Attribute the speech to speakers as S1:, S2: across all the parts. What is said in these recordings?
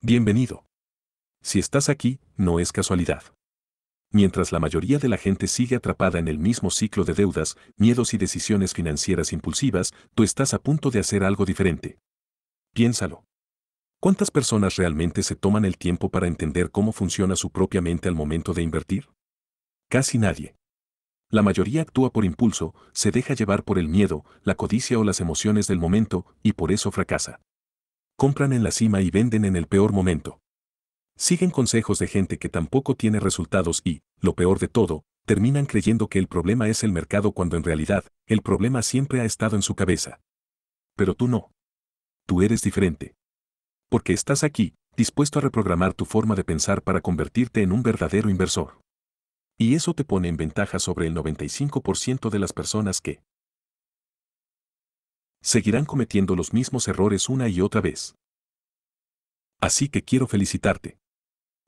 S1: Bienvenido. Si estás aquí, no es casualidad. Mientras la mayoría de la gente sigue atrapada en el mismo ciclo de deudas, miedos y decisiones financieras impulsivas, tú estás a punto de hacer algo diferente. Piénsalo. ¿Cuántas personas realmente se toman el tiempo para entender cómo funciona su propia mente al momento de invertir? Casi nadie. La mayoría actúa por impulso, se deja llevar por el miedo, la codicia o las emociones del momento, y por eso fracasa. Compran en la cima y venden en el peor momento. Siguen consejos de gente que tampoco tiene resultados y, lo peor de todo, terminan creyendo que el problema es el mercado cuando en realidad, el problema siempre ha estado en su cabeza. Pero tú no. Tú eres diferente. Porque estás aquí, dispuesto a reprogramar tu forma de pensar para convertirte en un verdadero inversor. Y eso te pone en ventaja sobre el 95% de las personas que seguirán cometiendo los mismos errores una y otra vez. Así que quiero felicitarte.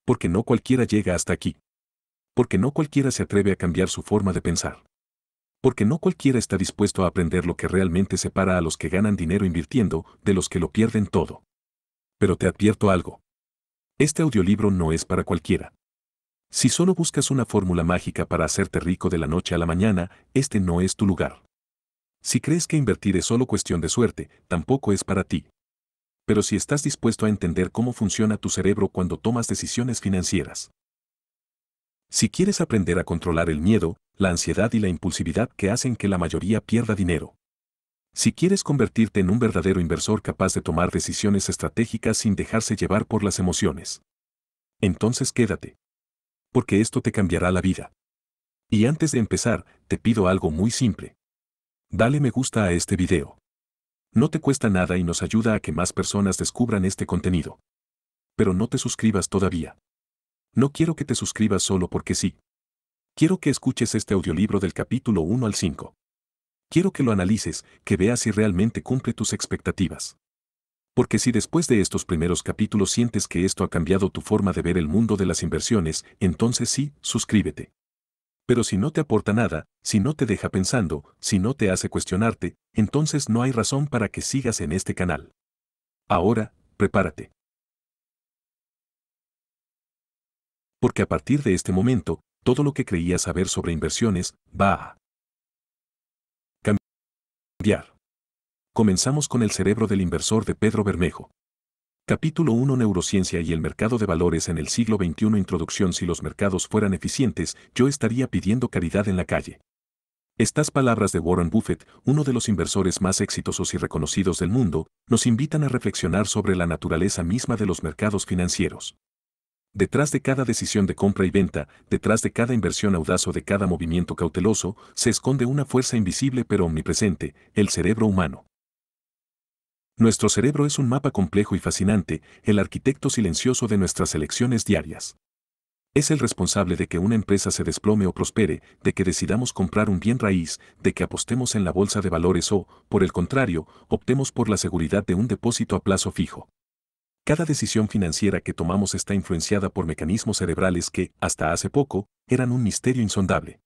S1: Porque no cualquiera llega hasta aquí. Porque no cualquiera se atreve a cambiar su forma de pensar. Porque no cualquiera está dispuesto a aprender lo que realmente separa a los que ganan dinero invirtiendo de los que lo pierden todo. Pero te advierto algo. Este audiolibro no es para cualquiera. Si solo buscas una fórmula mágica para hacerte rico de la noche a la mañana, este no es tu lugar. Si crees que invertir es solo cuestión de suerte, tampoco es para ti. Pero si estás dispuesto a entender cómo funciona tu cerebro cuando tomas decisiones financieras. Si quieres aprender a controlar el miedo, la ansiedad y la impulsividad que hacen que la mayoría pierda dinero. Si quieres convertirte en un verdadero inversor capaz de tomar decisiones estratégicas sin dejarse llevar por las emociones. Entonces quédate. Porque esto te cambiará la vida. Y antes de empezar, te pido algo muy simple. Dale me gusta a este video. No te cuesta nada y nos ayuda a que más personas descubran este contenido. Pero no te suscribas todavía. No quiero que te suscribas solo porque sí. Quiero que escuches este audiolibro del capítulo 1 al 5. Quiero que lo analices, que veas si realmente cumple tus expectativas. Porque si después de estos primeros capítulos sientes que esto ha cambiado tu forma de ver el mundo de las inversiones, entonces sí, suscríbete. Pero si no te aporta nada, si no te deja pensando, si no te hace cuestionarte, entonces no hay razón para que sigas en este canal. Ahora, prepárate. Porque a partir de este momento, todo lo que creías saber sobre inversiones va a cambiar. Comenzamos con el cerebro del inversor de Pedro Bermejo. Capítulo 1 Neurociencia y el mercado de valores en el siglo XXI Introducción Si los mercados fueran eficientes, yo estaría pidiendo caridad en la calle. Estas palabras de Warren Buffett, uno de los inversores más exitosos y reconocidos del mundo, nos invitan a reflexionar sobre la naturaleza misma de los mercados financieros. Detrás de cada decisión de compra y venta, detrás de cada inversión audaz o de cada movimiento cauteloso, se esconde una fuerza invisible pero omnipresente, el cerebro humano. Nuestro cerebro es un mapa complejo y fascinante, el arquitecto silencioso de nuestras elecciones diarias. Es el responsable de que una empresa se desplome o prospere, de que decidamos comprar un bien raíz, de que apostemos en la bolsa de valores o, por el contrario, optemos por la seguridad de un depósito a plazo fijo. Cada decisión financiera que tomamos está influenciada por mecanismos cerebrales que, hasta hace poco, eran un misterio insondable.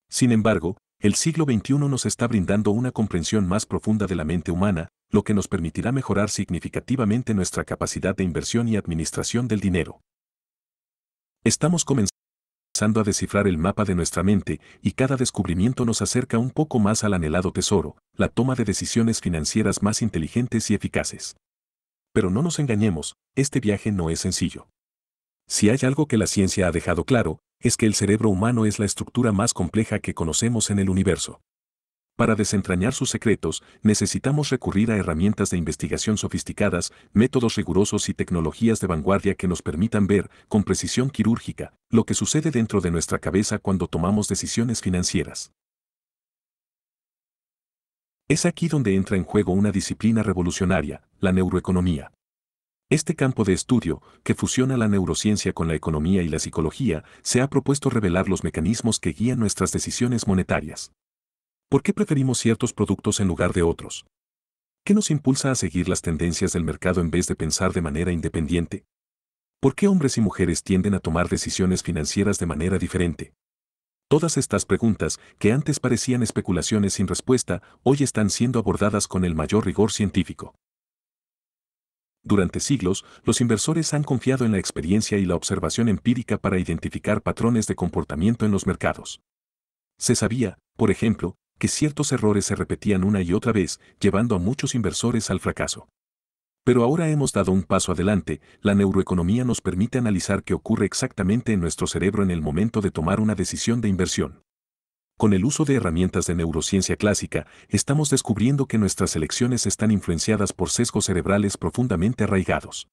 S1: Sin embargo, el siglo XXI nos está brindando una comprensión más profunda de la mente humana, lo que nos permitirá mejorar significativamente nuestra capacidad de inversión y administración del dinero. Estamos comenzando a descifrar el mapa de nuestra mente y cada descubrimiento nos acerca un poco más al anhelado tesoro, la toma de decisiones financieras más inteligentes y eficaces. Pero no nos engañemos, este viaje no es sencillo. Si hay algo que la ciencia ha dejado claro, es que el cerebro humano es la estructura más compleja que conocemos en el universo. Para desentrañar sus secretos, necesitamos recurrir a herramientas de investigación sofisticadas, métodos rigurosos y tecnologías de vanguardia que nos permitan ver, con precisión quirúrgica, lo que sucede dentro de nuestra cabeza cuando tomamos decisiones financieras. Es aquí donde entra en juego una disciplina revolucionaria, la neuroeconomía. Este campo de estudio, que fusiona la neurociencia con la economía y la psicología, se ha propuesto revelar los mecanismos que guían nuestras decisiones monetarias. ¿Por qué preferimos ciertos productos en lugar de otros? ¿Qué nos impulsa a seguir las tendencias del mercado en vez de pensar de manera independiente? ¿Por qué hombres y mujeres tienden a tomar decisiones financieras de manera diferente? Todas estas preguntas, que antes parecían especulaciones sin respuesta, hoy están siendo abordadas con el mayor rigor científico. Durante siglos, los inversores han confiado en la experiencia y la observación empírica para identificar patrones de comportamiento en los mercados. Se sabía, por ejemplo, que ciertos errores se repetían una y otra vez, llevando a muchos inversores al fracaso. Pero ahora hemos dado un paso adelante, la neuroeconomía nos permite analizar qué ocurre exactamente en nuestro cerebro en el momento de tomar una decisión de inversión. Con el uso de herramientas de neurociencia clásica, estamos descubriendo que nuestras elecciones están influenciadas por sesgos cerebrales profundamente arraigados.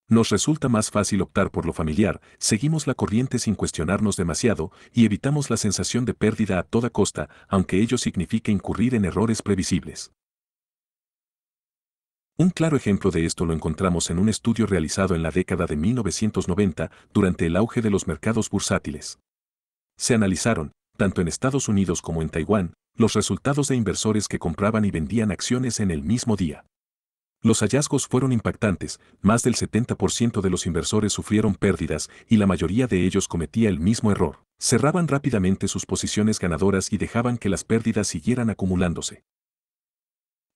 S1: Nos resulta más fácil optar por lo familiar, seguimos la corriente sin cuestionarnos demasiado y evitamos la sensación de pérdida a toda costa, aunque ello signifique incurrir en errores previsibles. Un claro ejemplo de esto lo encontramos en un estudio realizado en la década de 1990, durante el auge de los mercados bursátiles. Se analizaron, tanto en Estados Unidos como en Taiwán, los resultados de inversores que compraban y vendían acciones en el mismo día. Los hallazgos fueron impactantes, más del 70% de los inversores sufrieron pérdidas y la mayoría de ellos cometía el mismo error. Cerraban rápidamente sus posiciones ganadoras y dejaban que las pérdidas siguieran acumulándose.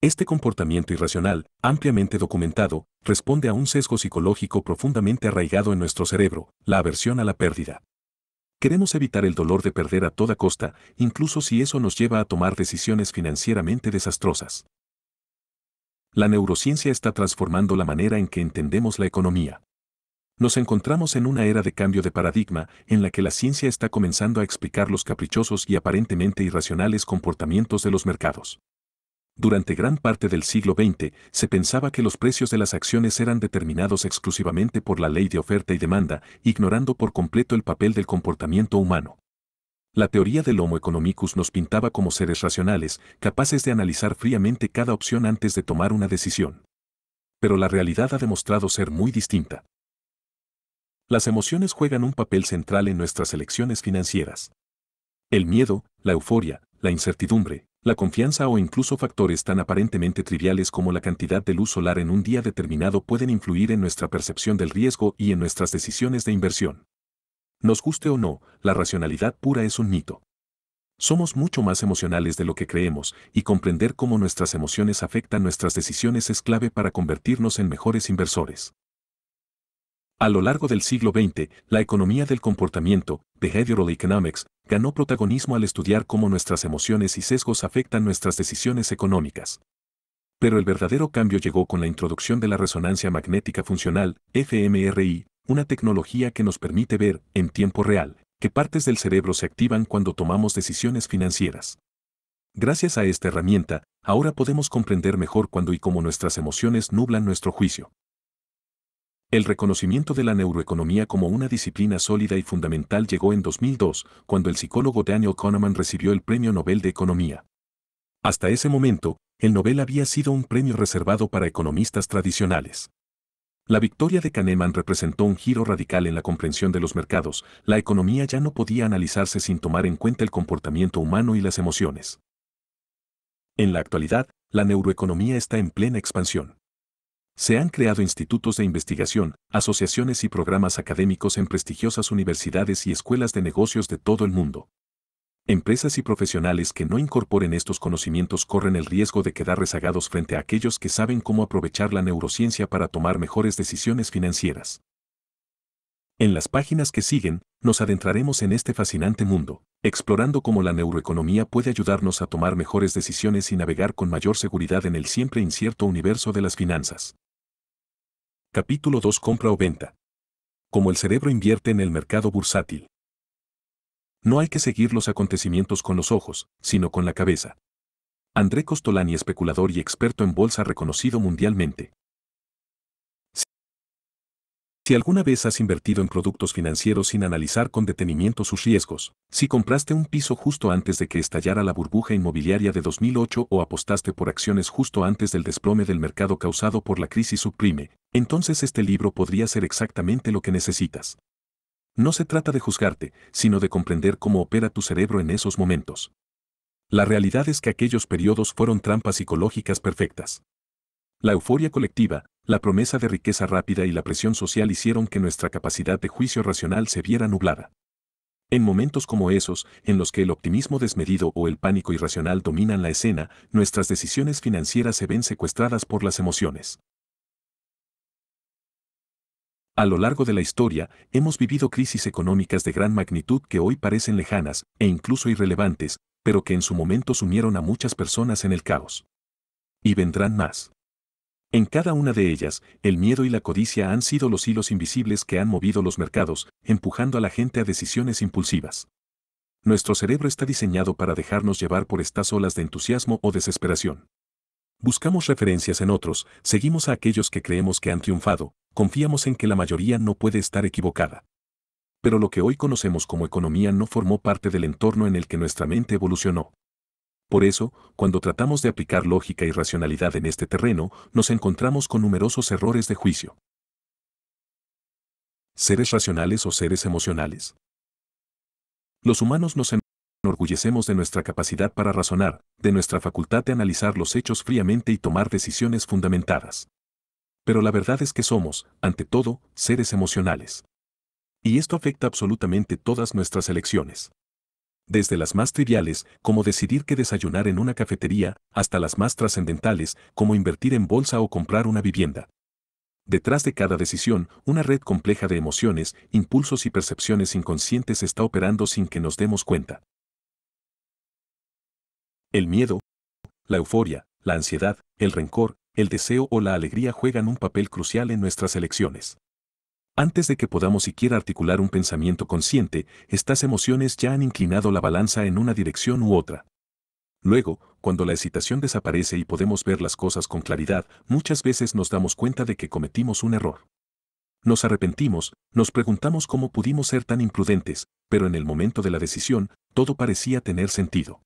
S1: Este comportamiento irracional, ampliamente documentado, responde a un sesgo psicológico profundamente arraigado en nuestro cerebro, la aversión a la pérdida. Queremos evitar el dolor de perder a toda costa, incluso si eso nos lleva a tomar decisiones financieramente desastrosas. La neurociencia está transformando la manera en que entendemos la economía. Nos encontramos en una era de cambio de paradigma en la que la ciencia está comenzando a explicar los caprichosos y aparentemente irracionales comportamientos de los mercados. Durante gran parte del siglo XX, se pensaba que los precios de las acciones eran determinados exclusivamente por la ley de oferta y demanda, ignorando por completo el papel del comportamiento humano. La teoría del Homo economicus nos pintaba como seres racionales, capaces de analizar fríamente cada opción antes de tomar una decisión. Pero la realidad ha demostrado ser muy distinta. Las emociones juegan un papel central en nuestras elecciones financieras. El miedo, la euforia, la incertidumbre, la confianza o incluso factores tan aparentemente triviales como la cantidad de luz solar en un día determinado pueden influir en nuestra percepción del riesgo y en nuestras decisiones de inversión. Nos guste o no, la racionalidad pura es un mito. Somos mucho más emocionales de lo que creemos, y comprender cómo nuestras emociones afectan nuestras decisiones es clave para convertirnos en mejores inversores. A lo largo del siglo XX, la economía del comportamiento, Behavioral Economics, ganó protagonismo al estudiar cómo nuestras emociones y sesgos afectan nuestras decisiones económicas. Pero el verdadero cambio llegó con la introducción de la resonancia magnética funcional, fMRI, una tecnología que nos permite ver, en tiempo real, qué partes del cerebro se activan cuando tomamos decisiones financieras. Gracias a esta herramienta, ahora podemos comprender mejor cuándo y cómo nuestras emociones nublan nuestro juicio. El reconocimiento de la neuroeconomía como una disciplina sólida y fundamental llegó en 2002, cuando el psicólogo Daniel Kahneman recibió el Premio Nobel de Economía. Hasta ese momento, el Nobel había sido un premio reservado para economistas tradicionales. La victoria de Kahneman representó un giro radical en la comprensión de los mercados. La economía ya no podía analizarse sin tomar en cuenta el comportamiento humano y las emociones. En la actualidad, la neuroeconomía está en plena expansión. Se han creado institutos de investigación, asociaciones y programas académicos en prestigiosas universidades y escuelas de negocios de todo el mundo. Empresas y profesionales que no incorporen estos conocimientos corren el riesgo de quedar rezagados frente a aquellos que saben cómo aprovechar la neurociencia para tomar mejores decisiones financieras. En las páginas que siguen, nos adentraremos en este fascinante mundo, explorando cómo la neuroeconomía puede ayudarnos a tomar mejores decisiones y navegar con mayor seguridad en el siempre incierto universo de las finanzas. Capítulo 2: Compra o venta. Cómo el cerebro invierte en el mercado bursátil. No hay que seguir los acontecimientos con los ojos, sino con la cabeza. André Costolani, especulador y experto en bolsa reconocido mundialmente. Si alguna vez has invertido en productos financieros sin analizar con detenimiento sus riesgos, si compraste un piso justo antes de que estallara la burbuja inmobiliaria de 2008 o apostaste por acciones justo antes del desplome del mercado causado por la crisis subprime, entonces este libro podría ser exactamente lo que necesitas. No se trata de juzgarte, sino de comprender cómo opera tu cerebro en esos momentos. La realidad es que aquellos periodos fueron trampas psicológicas perfectas. La euforia colectiva, la promesa de riqueza rápida y la presión social hicieron que nuestra capacidad de juicio racional se viera nublada. En momentos como esos, en los que el optimismo desmedido o el pánico irracional dominan la escena, nuestras decisiones financieras se ven secuestradas por las emociones. A lo largo de la historia, hemos vivido crisis económicas de gran magnitud que hoy parecen lejanas e incluso irrelevantes, pero que en su momento sumieron a muchas personas en el caos. Y vendrán más. En cada una de ellas, el miedo y la codicia han sido los hilos invisibles que han movido los mercados, empujando a la gente a decisiones impulsivas. Nuestro cerebro está diseñado para dejarnos llevar por estas olas de entusiasmo o desesperación. Buscamos referencias en otros, seguimos a aquellos que creemos que han triunfado, confiamos en que la mayoría no puede estar equivocada. Pero lo que hoy conocemos como economía no formó parte del entorno en el que nuestra mente evolucionó. Por eso, cuando tratamos de aplicar lógica y racionalidad en este terreno, nos encontramos con numerosos errores de juicio. ¿Seres racionales o seres emocionales? Los humanos nos enorgullecemos de nuestra capacidad para razonar, de nuestra facultad de analizar los hechos fríamente y tomar decisiones fundamentadas. Pero la verdad es que somos, ante todo, seres emocionales. Y esto afecta absolutamente todas nuestras elecciones. Desde las más triviales, como decidir qué desayunar en una cafetería, hasta las más trascendentales, como invertir en bolsa o comprar una vivienda. Detrás de cada decisión, una red compleja de emociones, impulsos y percepciones inconscientes está operando sin que nos demos cuenta. El miedo, la euforia, la ansiedad, el rencor, el deseo o la alegría juegan un papel crucial en nuestras elecciones. Antes de que podamos siquiera articular un pensamiento consciente, estas emociones ya han inclinado la balanza en una dirección u otra. Luego, cuando la excitación desaparece y podemos ver las cosas con claridad, muchas veces nos damos cuenta de que cometimos un error. Nos arrepentimos, nos preguntamos cómo pudimos ser tan imprudentes, pero en el momento de la decisión, todo parecía tener sentido.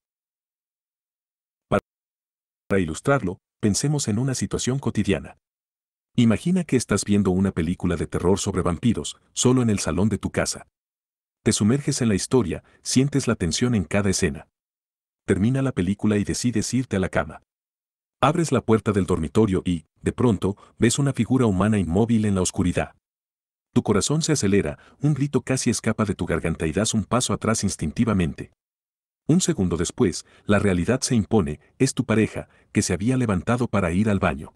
S1: Para ilustrarlo, pensemos en una situación cotidiana. Imagina que estás viendo una película de terror sobre vampiros, solo en el salón de tu casa. Te sumerges en la historia, sientes la tensión en cada escena. Termina la película y decides irte a la cama. Abres la puerta del dormitorio y, de pronto, ves una figura humana inmóvil en la oscuridad. Tu corazón se acelera, un grito casi escapa de tu garganta y das un paso atrás instintivamente. Un segundo después, la realidad se impone, es tu pareja, que se había levantado para ir al baño.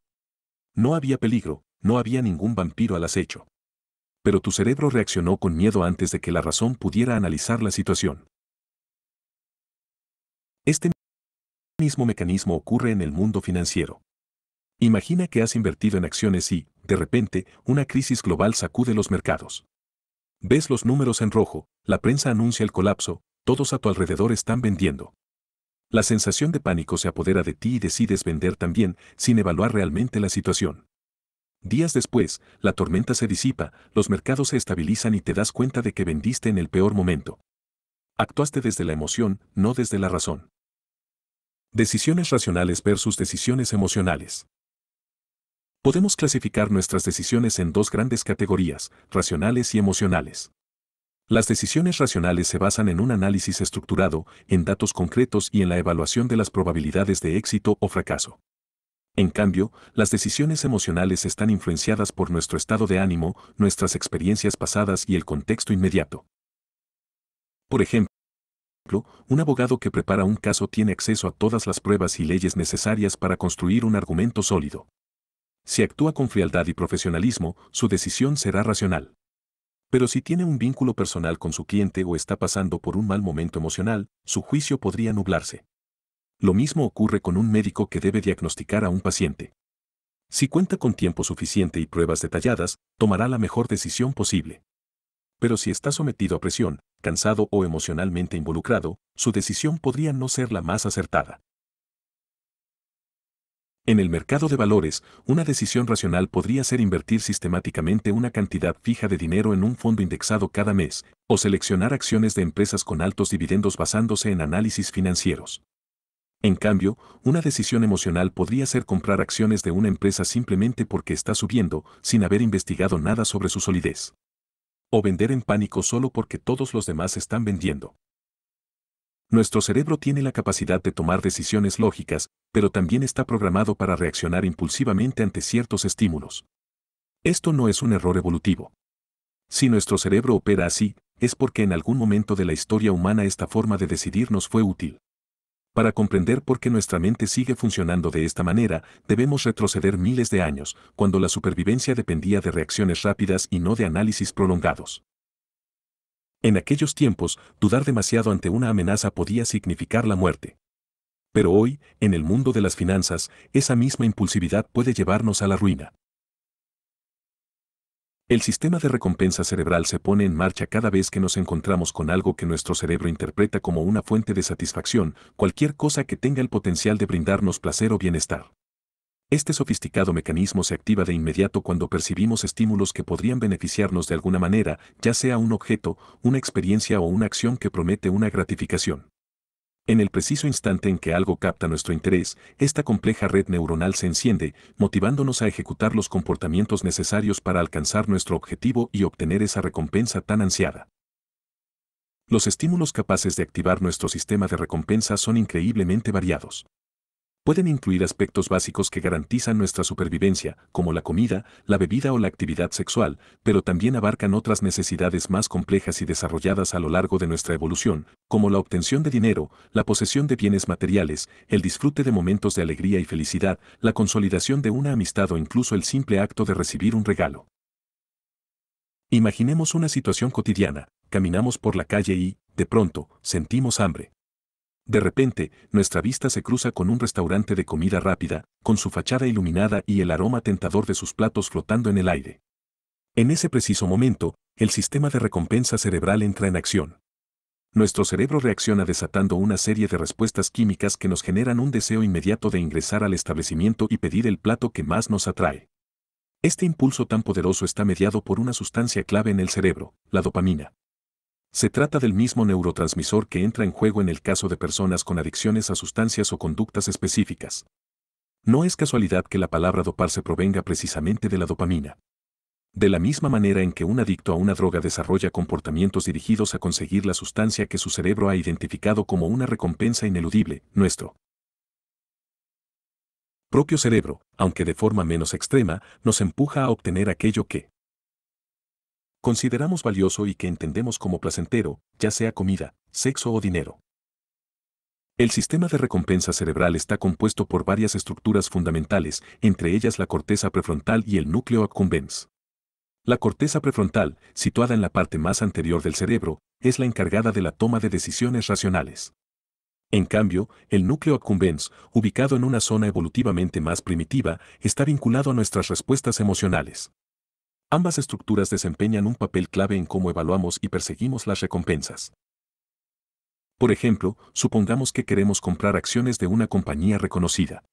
S1: No había peligro, no había ningún vampiro al acecho. Pero tu cerebro reaccionó con miedo antes de que la razón pudiera analizar la situación. Este mismo mecanismo ocurre en el mundo financiero. Imagina que has invertido en acciones y, de repente, una crisis global sacude los mercados. Ves los números en rojo, la prensa anuncia el colapso, todos a tu alrededor están vendiendo. La sensación de pánico se apodera de ti y decides vender también, sin evaluar realmente la situación. Días después, la tormenta se disipa, los mercados se estabilizan y te das cuenta de que vendiste en el peor momento. Actuaste desde la emoción, no desde la razón. Decisiones racionales versus decisiones emocionales. Podemos clasificar nuestras decisiones en dos grandes categorías, racionales y emocionales. Las decisiones racionales se basan en un análisis estructurado, en datos concretos y en la evaluación de las probabilidades de éxito o fracaso. En cambio, las decisiones emocionales están influenciadas por nuestro estado de ánimo, nuestras experiencias pasadas y el contexto inmediato. Por ejemplo, un abogado que prepara un caso tiene acceso a todas las pruebas y leyes necesarias para construir un argumento sólido. Si actúa con frialdad y profesionalismo, su decisión será racional. Pero si tiene un vínculo personal con su cliente o está pasando por un mal momento emocional, su juicio podría nublarse. Lo mismo ocurre con un médico que debe diagnosticar a un paciente. Si cuenta con tiempo suficiente y pruebas detalladas, tomará la mejor decisión posible. Pero si está sometido a presión, cansado o emocionalmente involucrado, su decisión podría no ser la más acertada. En el mercado de valores, una decisión racional podría ser invertir sistemáticamente una cantidad fija de dinero en un fondo indexado cada mes, o seleccionar acciones de empresas con altos dividendos basándose en análisis financieros. En cambio, una decisión emocional podría ser comprar acciones de una empresa simplemente porque está subiendo, sin haber investigado nada sobre su solidez. O vender en pánico solo porque todos los demás están vendiendo. Nuestro cerebro tiene la capacidad de tomar decisiones lógicas, pero también está programado para reaccionar impulsivamente ante ciertos estímulos. Esto no es un error evolutivo. Si nuestro cerebro opera así, es porque en algún momento de la historia humana esta forma de decidir nos fue útil. Para comprender por qué nuestra mente sigue funcionando de esta manera, debemos retroceder miles de años, cuando la supervivencia dependía de reacciones rápidas y no de análisis prolongados. En aquellos tiempos, dudar demasiado ante una amenaza podía significar la muerte. Pero hoy, en el mundo de las finanzas, esa misma impulsividad puede llevarnos a la ruina. El sistema de recompensa cerebral se pone en marcha cada vez que nos encontramos con algo que nuestro cerebro interpreta como una fuente de satisfacción, cualquier cosa que tenga el potencial de brindarnos placer o bienestar. Este sofisticado mecanismo se activa de inmediato cuando percibimos estímulos que podrían beneficiarnos de alguna manera, ya sea un objeto, una experiencia o una acción que promete una gratificación. En el preciso instante en que algo capta nuestro interés, esta compleja red neuronal se enciende, motivándonos a ejecutar los comportamientos necesarios para alcanzar nuestro objetivo y obtener esa recompensa tan ansiada. Los estímulos capaces de activar nuestro sistema de recompensa son increíblemente variados. Pueden incluir aspectos básicos que garantizan nuestra supervivencia, como la comida, la bebida o la actividad sexual, pero también abarcan otras necesidades más complejas y desarrolladas a lo largo de nuestra evolución, como la obtención de dinero, la posesión de bienes materiales, el disfrute de momentos de alegría y felicidad, la consolidación de una amistad o incluso el simple acto de recibir un regalo. Imaginemos una situación cotidiana: caminamos por la calle y, de pronto, sentimos hambre. De repente, nuestra vista se cruza con un restaurante de comida rápida, con su fachada iluminada y el aroma tentador de sus platos flotando en el aire. En ese preciso momento, el sistema de recompensa cerebral entra en acción. Nuestro cerebro reacciona desatando una serie de respuestas químicas que nos generan un deseo inmediato de ingresar al establecimiento y pedir el plato que más nos atrae. Este impulso tan poderoso está mediado por una sustancia clave en el cerebro, la dopamina. Se trata del mismo neurotransmisor que entra en juego en el caso de personas con adicciones a sustancias o conductas específicas. No es casualidad que la palabra doparse provenga precisamente de la dopamina. De la misma manera en que un adicto a una droga desarrolla comportamientos dirigidos a conseguir la sustancia que su cerebro ha identificado como una recompensa ineludible, nuestro propio cerebro, aunque de forma menos extrema, nos empuja a obtener aquello que consideramos valioso y que entendemos como placentero, ya sea comida, sexo o dinero. El sistema de recompensa cerebral está compuesto por varias estructuras fundamentales, entre ellas la corteza prefrontal y el núcleo accumbens. La corteza prefrontal, situada en la parte más anterior del cerebro, es la encargada de la toma de decisiones racionales. En cambio, el núcleo accumbens, ubicado en una zona evolutivamente más primitiva, está vinculado a nuestras respuestas emocionales. Ambas estructuras desempeñan un papel clave en cómo evaluamos y perseguimos las recompensas. Por ejemplo, supongamos que queremos comprar acciones de una compañía reconocida.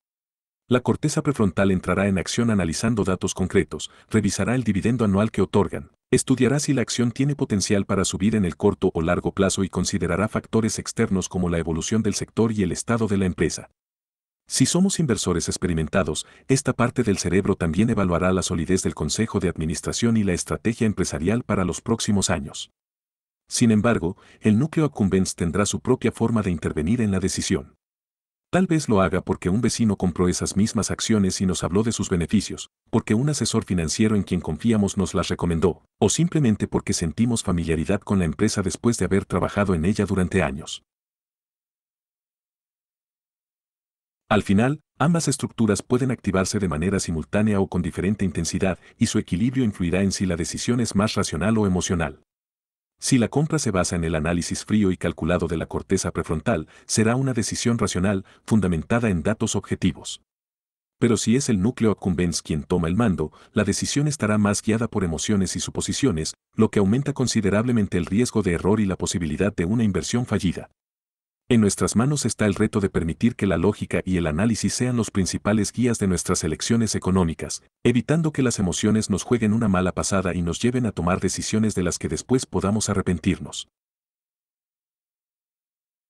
S1: La corteza prefrontal entrará en acción analizando datos concretos, revisará el dividendo anual que otorgan, estudiará si la acción tiene potencial para subir en el corto o largo plazo y considerará factores externos como la evolución del sector y el estado de la empresa. Si somos inversores experimentados, esta parte del cerebro también evaluará la solidez del consejo de administración y la estrategia empresarial para los próximos años. Sin embargo, el núcleo accumbens tendrá su propia forma de intervenir en la decisión. Tal vez lo haga porque un vecino compró esas mismas acciones y nos habló de sus beneficios, porque un asesor financiero en quien confiamos nos las recomendó, o simplemente porque sentimos familiaridad con la empresa después de haber trabajado en ella durante años. Al final, ambas estructuras pueden activarse de manera simultánea o con diferente intensidad, y su equilibrio influirá en si la decisión es más racional o emocional. Si la compra se basa en el análisis frío y calculado de la corteza prefrontal, será una decisión racional, fundamentada en datos objetivos. Pero si es el núcleo accumbens quien toma el mando, la decisión estará más guiada por emociones y suposiciones, lo que aumenta considerablemente el riesgo de error y la posibilidad de una inversión fallida. En nuestras manos está el reto de permitir que la lógica y el análisis sean los principales guías de nuestras elecciones económicas, evitando que las emociones nos jueguen una mala pasada y nos lleven a tomar decisiones de las que después podamos arrepentirnos.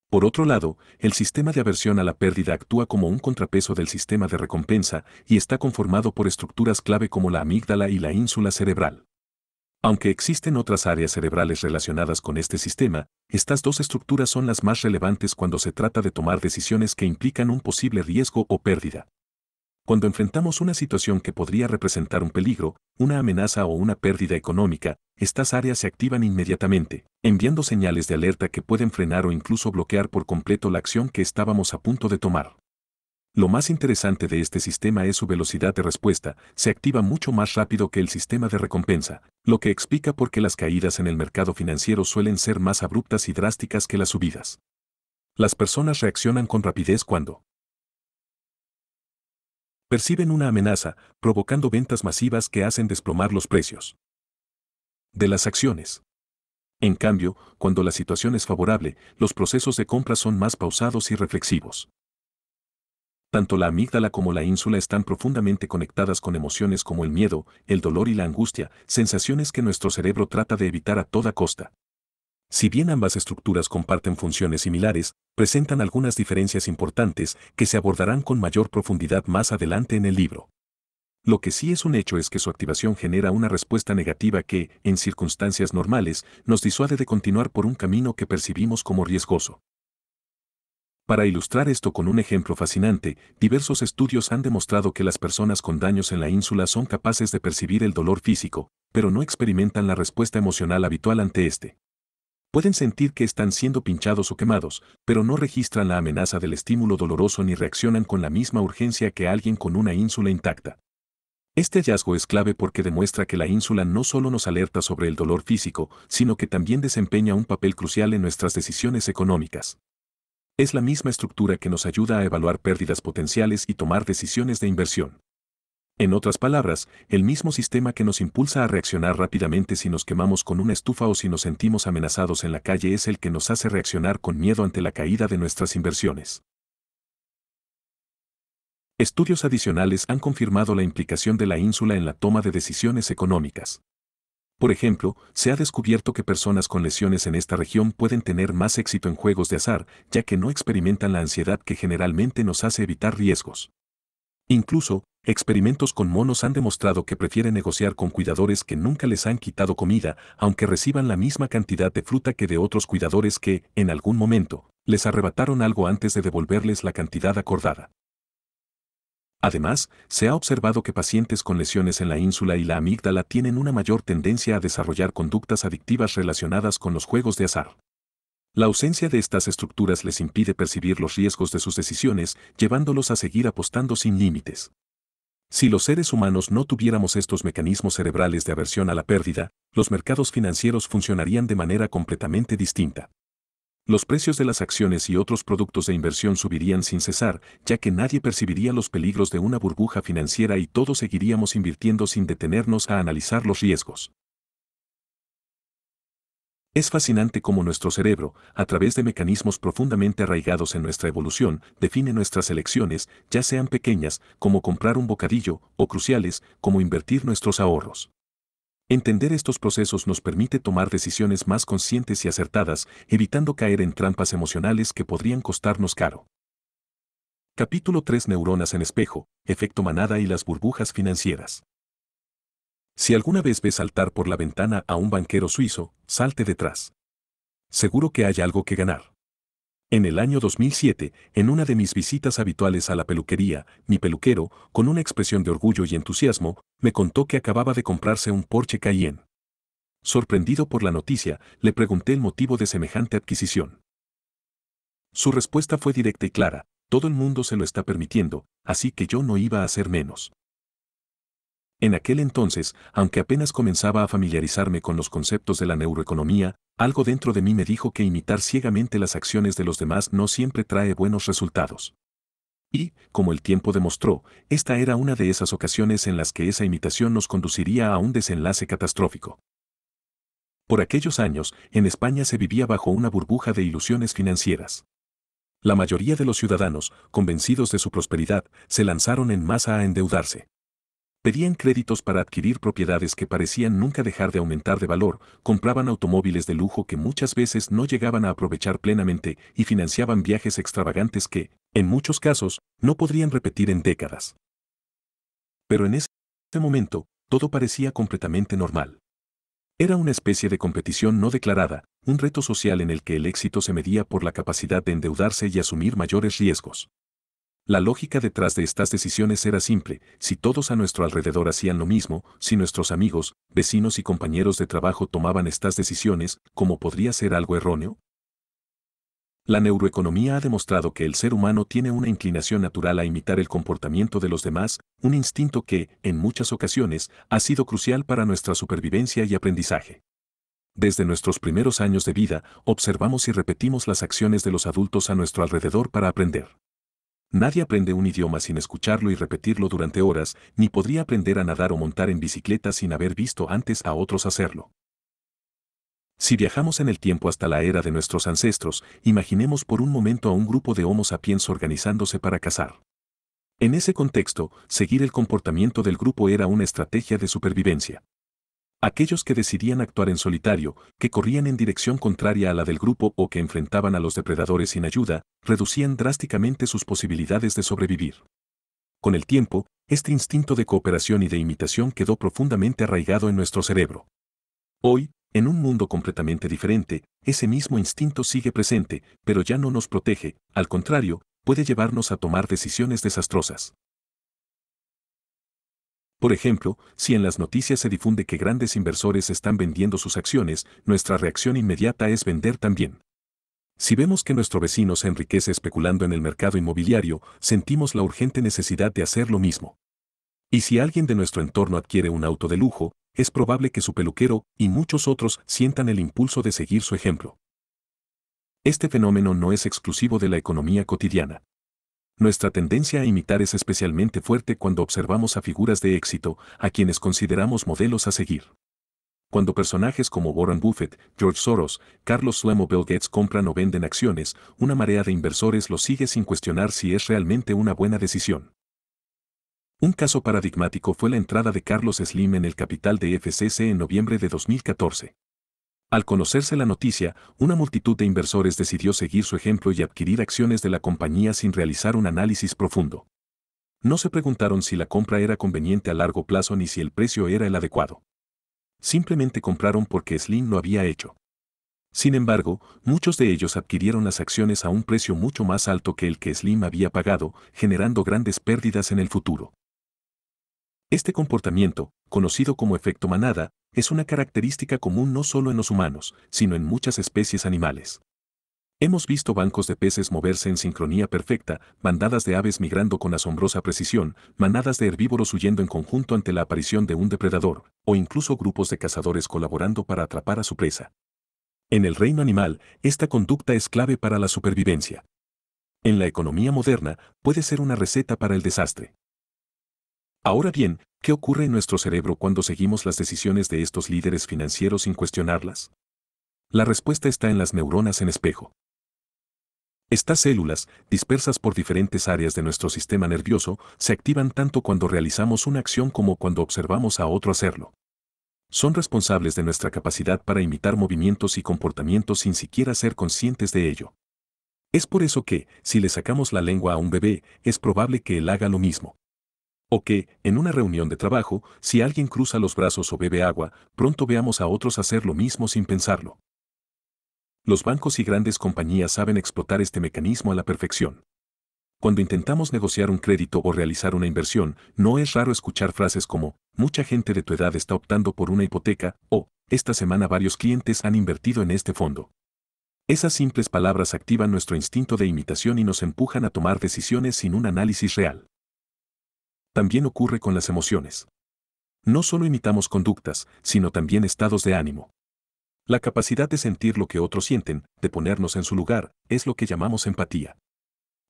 S1: Por otro lado, el sistema de aversión a la pérdida actúa como un contrapeso del sistema de recompensa y está conformado por estructuras clave como la amígdala y la ínsula cerebral. Aunque existen otras áreas cerebrales relacionadas con este sistema, estas dos estructuras son las más relevantes cuando se trata de tomar decisiones que implican un posible riesgo o pérdida. Cuando enfrentamos una situación que podría representar un peligro, una amenaza o una pérdida económica, estas áreas se activan inmediatamente, enviando señales de alerta que pueden frenar o incluso bloquear por completo la acción que estábamos a punto de tomar. Lo más interesante de este sistema es su velocidad de respuesta, se activa mucho más rápido que el sistema de recompensa, lo que explica por qué las caídas en el mercado financiero suelen ser más abruptas y drásticas que las subidas. Las personas reaccionan con rapidez cuando perciben una amenaza, provocando ventas masivas que hacen desplomar los precios de las acciones. En cambio, cuando la situación es favorable, los procesos de compra son más pausados y reflexivos. Tanto la amígdala como la ínsula están profundamente conectadas con emociones como el miedo, el dolor y la angustia, sensaciones que nuestro cerebro trata de evitar a toda costa. Si bien ambas estructuras comparten funciones similares, presentan algunas diferencias importantes que se abordarán con mayor profundidad más adelante en el libro. Lo que sí es un hecho es que su activación genera una respuesta negativa que, en circunstancias normales, nos disuade de continuar por un camino que percibimos como riesgoso. Para ilustrar esto con un ejemplo fascinante, diversos estudios han demostrado que las personas con daños en la ínsula son capaces de percibir el dolor físico, pero no experimentan la respuesta emocional habitual ante este. Pueden sentir que están siendo pinchados o quemados, pero no registran la amenaza del estímulo doloroso ni reaccionan con la misma urgencia que alguien con una ínsula intacta. Este hallazgo es clave porque demuestra que la ínsula no solo nos alerta sobre el dolor físico, sino que también desempeña un papel crucial en nuestras decisiones económicas. Es la misma estructura que nos ayuda a evaluar pérdidas potenciales y tomar decisiones de inversión. En otras palabras, el mismo sistema que nos impulsa a reaccionar rápidamente si nos quemamos con una estufa o si nos sentimos amenazados en la calle es el que nos hace reaccionar con miedo ante la caída de nuestras inversiones. Estudios adicionales han confirmado la implicación de la ínsula en la toma de decisiones económicas. Por ejemplo, se ha descubierto que personas con lesiones en esta región pueden tener más éxito en juegos de azar, ya que no experimentan la ansiedad que generalmente nos hace evitar riesgos. Incluso, experimentos con monos han demostrado que prefieren negociar con cuidadores que nunca les han quitado comida, aunque reciban la misma cantidad de fruta que de otros cuidadores que, en algún momento, les arrebataron algo antes de devolverles la cantidad acordada. Además, se ha observado que pacientes con lesiones en la ínsula y la amígdala tienen una mayor tendencia a desarrollar conductas adictivas relacionadas con los juegos de azar. La ausencia de estas estructuras les impide percibir los riesgos de sus decisiones, llevándolos a seguir apostando sin límites. Si los seres humanos no tuviéramos estos mecanismos cerebrales de aversión a la pérdida, los mercados financieros funcionarían de manera completamente distinta. Los precios de las acciones y otros productos de inversión subirían sin cesar, ya que nadie percibiría los peligros de una burbuja financiera y todos seguiríamos invirtiendo sin detenernos a analizar los riesgos. Es fascinante cómo nuestro cerebro, a través de mecanismos profundamente arraigados en nuestra evolución, define nuestras elecciones, ya sean pequeñas, como comprar un bocadillo, o cruciales, como invertir nuestros ahorros. Entender estos procesos nos permite tomar decisiones más conscientes y acertadas, evitando caer en trampas emocionales que podrían costarnos caro. Capítulo 3: Neuronas en espejo, efecto manada y las burbujas financieras. Si alguna vez ves saltar por la ventana a un banquero suizo, salte detrás. Seguro que hay algo que ganar. En el año 2007, en una de mis visitas habituales a la peluquería, mi peluquero, con una expresión de orgullo y entusiasmo, me contó que acababa de comprarse un Porsche Cayenne. Sorprendido por la noticia, le pregunté el motivo de semejante adquisición. Su respuesta fue directa y clara: todo el mundo se lo está permitiendo, así que yo no iba a hacer menos. En aquel entonces, aunque apenas comenzaba a familiarizarme con los conceptos de la neuroeconomía, algo dentro de mí me dijo que imitar ciegamente las acciones de los demás no siempre trae buenos resultados. Y, como el tiempo demostró, esta era una de esas ocasiones en las que esa imitación nos conduciría a un desenlace catastrófico. Por aquellos años, en España se vivía bajo una burbuja de ilusiones financieras. La mayoría de los ciudadanos, convencidos de su prosperidad, se lanzaron en masa a endeudarse. Pedían créditos para adquirir propiedades que parecían nunca dejar de aumentar de valor, compraban automóviles de lujo que muchas veces no llegaban a aprovechar plenamente y financiaban viajes extravagantes que, en muchos casos, no podrían repetir en décadas. Pero en ese momento, todo parecía completamente normal. Era una especie de competición no declarada, un reto social en el que el éxito se medía por la capacidad de endeudarse y asumir mayores riesgos. La lógica detrás de estas decisiones era simple: si todos a nuestro alrededor hacían lo mismo, si nuestros amigos, vecinos y compañeros de trabajo tomaban estas decisiones, ¿cómo podría ser algo erróneo? La neuroeconomía ha demostrado que el ser humano tiene una inclinación natural a imitar el comportamiento de los demás, un instinto que, en muchas ocasiones, ha sido crucial para nuestra supervivencia y aprendizaje. Desde nuestros primeros años de vida, observamos y repetimos las acciones de los adultos a nuestro alrededor para aprender. Nadie aprende un idioma sin escucharlo y repetirlo durante horas, ni podría aprender a nadar o montar en bicicleta sin haber visto antes a otros hacerlo. Si viajamos en el tiempo hasta la era de nuestros ancestros, imaginemos por un momento a un grupo de Homo sapiens organizándose para cazar. En ese contexto, seguir el comportamiento del grupo era una estrategia de supervivencia. Aquellos que decidían actuar en solitario, que corrían en dirección contraria a la del grupo o que enfrentaban a los depredadores sin ayuda, reducían drásticamente sus posibilidades de sobrevivir. Con el tiempo, este instinto de cooperación y de imitación quedó profundamente arraigado en nuestro cerebro. Hoy, en un mundo completamente diferente, ese mismo instinto sigue presente, pero ya no nos protege, al contrario, puede llevarnos a tomar decisiones desastrosas. Por ejemplo, si en las noticias se difunde que grandes inversores están vendiendo sus acciones, nuestra reacción inmediata es vender también. Si vemos que nuestro vecino se enriquece especulando en el mercado inmobiliario, sentimos la urgente necesidad de hacer lo mismo. Y si alguien de nuestro entorno adquiere un auto de lujo, es probable que su peluquero y muchos otros sientan el impulso de seguir su ejemplo. Este fenómeno no es exclusivo de la economía cotidiana. Nuestra tendencia a imitar es especialmente fuerte cuando observamos a figuras de éxito, a quienes consideramos modelos a seguir. Cuando personajes como Warren Buffett, George Soros, Carlos Slim o Bill Gates compran o venden acciones, una marea de inversores los sigue sin cuestionar si es realmente una buena decisión. Un caso paradigmático fue la entrada de Carlos Slim en el capital de FCC en noviembre de 2014. Al conocerse la noticia, una multitud de inversores decidió seguir su ejemplo y adquirir acciones de la compañía sin realizar un análisis profundo. No se preguntaron si la compra era conveniente a largo plazo ni si el precio era el adecuado. Simplemente compraron porque Slim lo había hecho. Sin embargo, muchos de ellos adquirieron las acciones a un precio mucho más alto que el que Slim había pagado, generando grandes pérdidas en el futuro. Este comportamiento, conocido como efecto manada, es una característica común no solo en los humanos, sino en muchas especies animales. Hemos visto bancos de peces moverse en sincronía perfecta, bandadas de aves migrando con asombrosa precisión, manadas de herbívoros huyendo en conjunto ante la aparición de un depredador, o incluso grupos de cazadores colaborando para atrapar a su presa. En el reino animal, esta conducta es clave para la supervivencia. En la economía moderna, puede ser una receta para el desastre. Ahora bien, ¿qué ocurre en nuestro cerebro cuando seguimos las decisiones de estos líderes financieros sin cuestionarlas? La respuesta está en las neuronas en espejo. Estas células, dispersas por diferentes áreas de nuestro sistema nervioso, se activan tanto cuando realizamos una acción como cuando observamos a otro hacerlo. Son responsables de nuestra capacidad para imitar movimientos y comportamientos sin siquiera ser conscientes de ello. Es por eso que, si le sacamos la lengua a un bebé, es probable que él haga lo mismo. O que, en una reunión de trabajo, si alguien cruza los brazos o bebe agua, pronto veamos a otros hacer lo mismo sin pensarlo. Los bancos y grandes compañías saben explotar este mecanismo a la perfección. Cuando intentamos negociar un crédito o realizar una inversión, no es raro escuchar frases como, mucha gente de tu edad está optando por una hipoteca, o, esta semana varios clientes han invertido en este fondo. Esas simples palabras activan nuestro instinto de imitación y nos empujan a tomar decisiones sin un análisis real. También ocurre con las emociones. No solo imitamos conductas, sino también estados de ánimo. La capacidad de sentir lo que otros sienten, de ponernos en su lugar, es lo que llamamos empatía.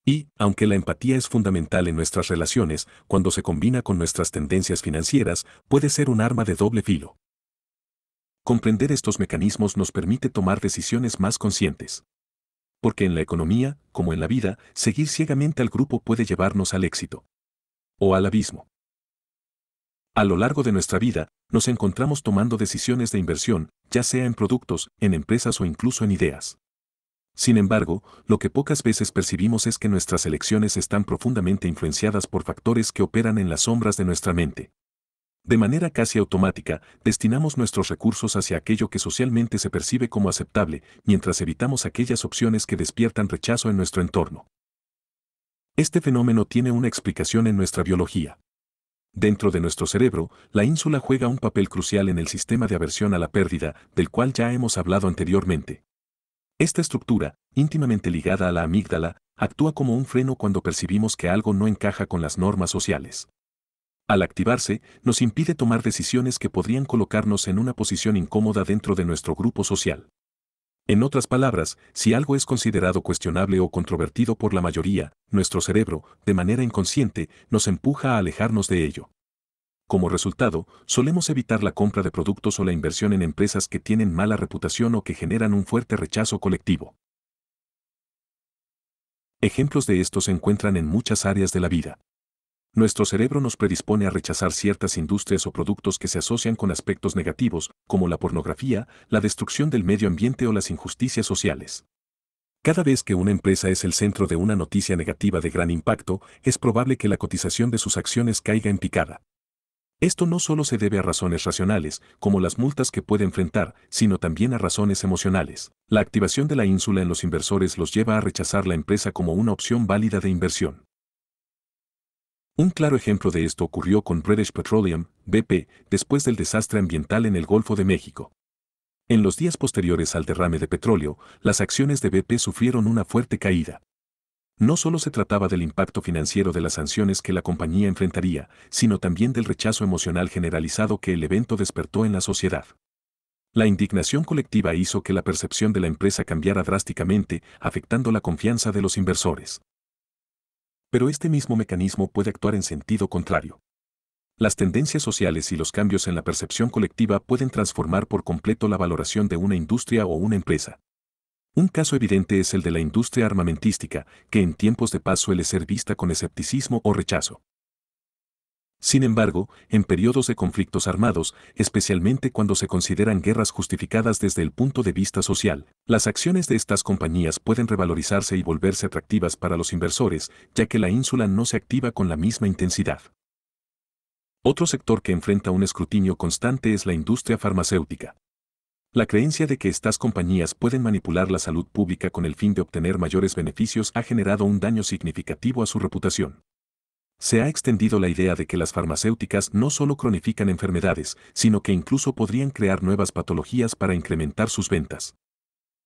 S1: Y, aunque la empatía es fundamental en nuestras relaciones, cuando se combina con nuestras tendencias financieras, puede ser un arma de doble filo. Comprender estos mecanismos nos permite tomar decisiones más conscientes. Porque en la economía, como en la vida, seguir ciegamente al grupo puede llevarnos al éxito. O al abismo. A lo largo de nuestra vida, nos encontramos tomando decisiones de inversión, ya sea en productos, en empresas o incluso en ideas. Sin embargo, lo que pocas veces percibimos es que nuestras elecciones están profundamente influenciadas por factores que operan en las sombras de nuestra mente. De manera casi automática, destinamos nuestros recursos hacia aquello que socialmente se percibe como aceptable, mientras evitamos aquellas opciones que despiertan rechazo en nuestro entorno. Este fenómeno tiene una explicación en nuestra biología. Dentro de nuestro cerebro, la ínsula juega un papel crucial en el sistema de aversión a la pérdida, del cual ya hemos hablado anteriormente. Esta estructura, íntimamente ligada a la amígdala, actúa como un freno cuando percibimos que algo no encaja con las normas sociales. Al activarse, nos impide tomar decisiones que podrían colocarnos en una posición incómoda dentro de nuestro grupo social. En otras palabras, si algo es considerado cuestionable o controvertido por la mayoría, nuestro cerebro, de manera inconsciente, nos empuja a alejarnos de ello. Como resultado, solemos evitar la compra de productos o la inversión en empresas que tienen mala reputación o que generan un fuerte rechazo colectivo. Ejemplos de esto se encuentran en muchas áreas de la vida. Nuestro cerebro nos predispone a rechazar ciertas industrias o productos que se asocian con aspectos negativos, como la pornografía, la destrucción del medio ambiente o las injusticias sociales. Cada vez que una empresa es el centro de una noticia negativa de gran impacto, es probable que la cotización de sus acciones caiga en picada. Esto no solo se debe a razones racionales, como las multas que puede enfrentar, sino también a razones emocionales. La activación de la ínsula en los inversores los lleva a rechazar la empresa como una opción válida de inversión. Un claro ejemplo de esto ocurrió con British Petroleum, BP, después del desastre ambiental en el Golfo de México. En los días posteriores al derrame de petróleo, las acciones de BP sufrieron una fuerte caída. No solo se trataba del impacto financiero de las sanciones que la compañía enfrentaría, sino también del rechazo emocional generalizado que el evento despertó en la sociedad. La indignación colectiva hizo que la percepción de la empresa cambiara drásticamente, afectando la confianza de los inversores. Pero este mismo mecanismo puede actuar en sentido contrario. Las tendencias sociales y los cambios en la percepción colectiva pueden transformar por completo la valoración de una industria o una empresa. Un caso evidente es el de la industria armamentística, que en tiempos de paz suele ser vista con escepticismo o rechazo. Sin embargo, en periodos de conflictos armados, especialmente cuando se consideran guerras justificadas desde el punto de vista social, las acciones de estas compañías pueden revalorizarse y volverse atractivas para los inversores, ya que la ínsula no se activa con la misma intensidad. Otro sector que enfrenta un escrutinio constante es la industria farmacéutica. La creencia de que estas compañías pueden manipular la salud pública con el fin de obtener mayores beneficios ha generado un daño significativo a su reputación. Se ha extendido la idea de que las farmacéuticas no solo cronifican enfermedades, sino que incluso podrían crear nuevas patologías para incrementar sus ventas.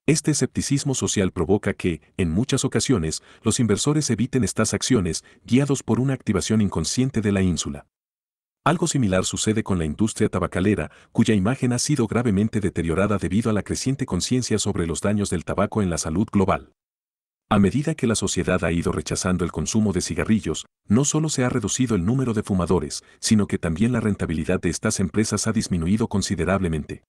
S1: Este escepticismo social provoca que, en muchas ocasiones, los inversores eviten estas acciones, guiados por una activación inconsciente de la ínsula. Algo similar sucede con la industria tabacalera, cuya imagen ha sido gravemente deteriorada debido a la creciente conciencia sobre los daños del tabaco en la salud global. A medida que la sociedad ha ido rechazando el consumo de cigarrillos, no solo se ha reducido el número de fumadores, sino que también la rentabilidad de estas empresas ha disminuido considerablemente.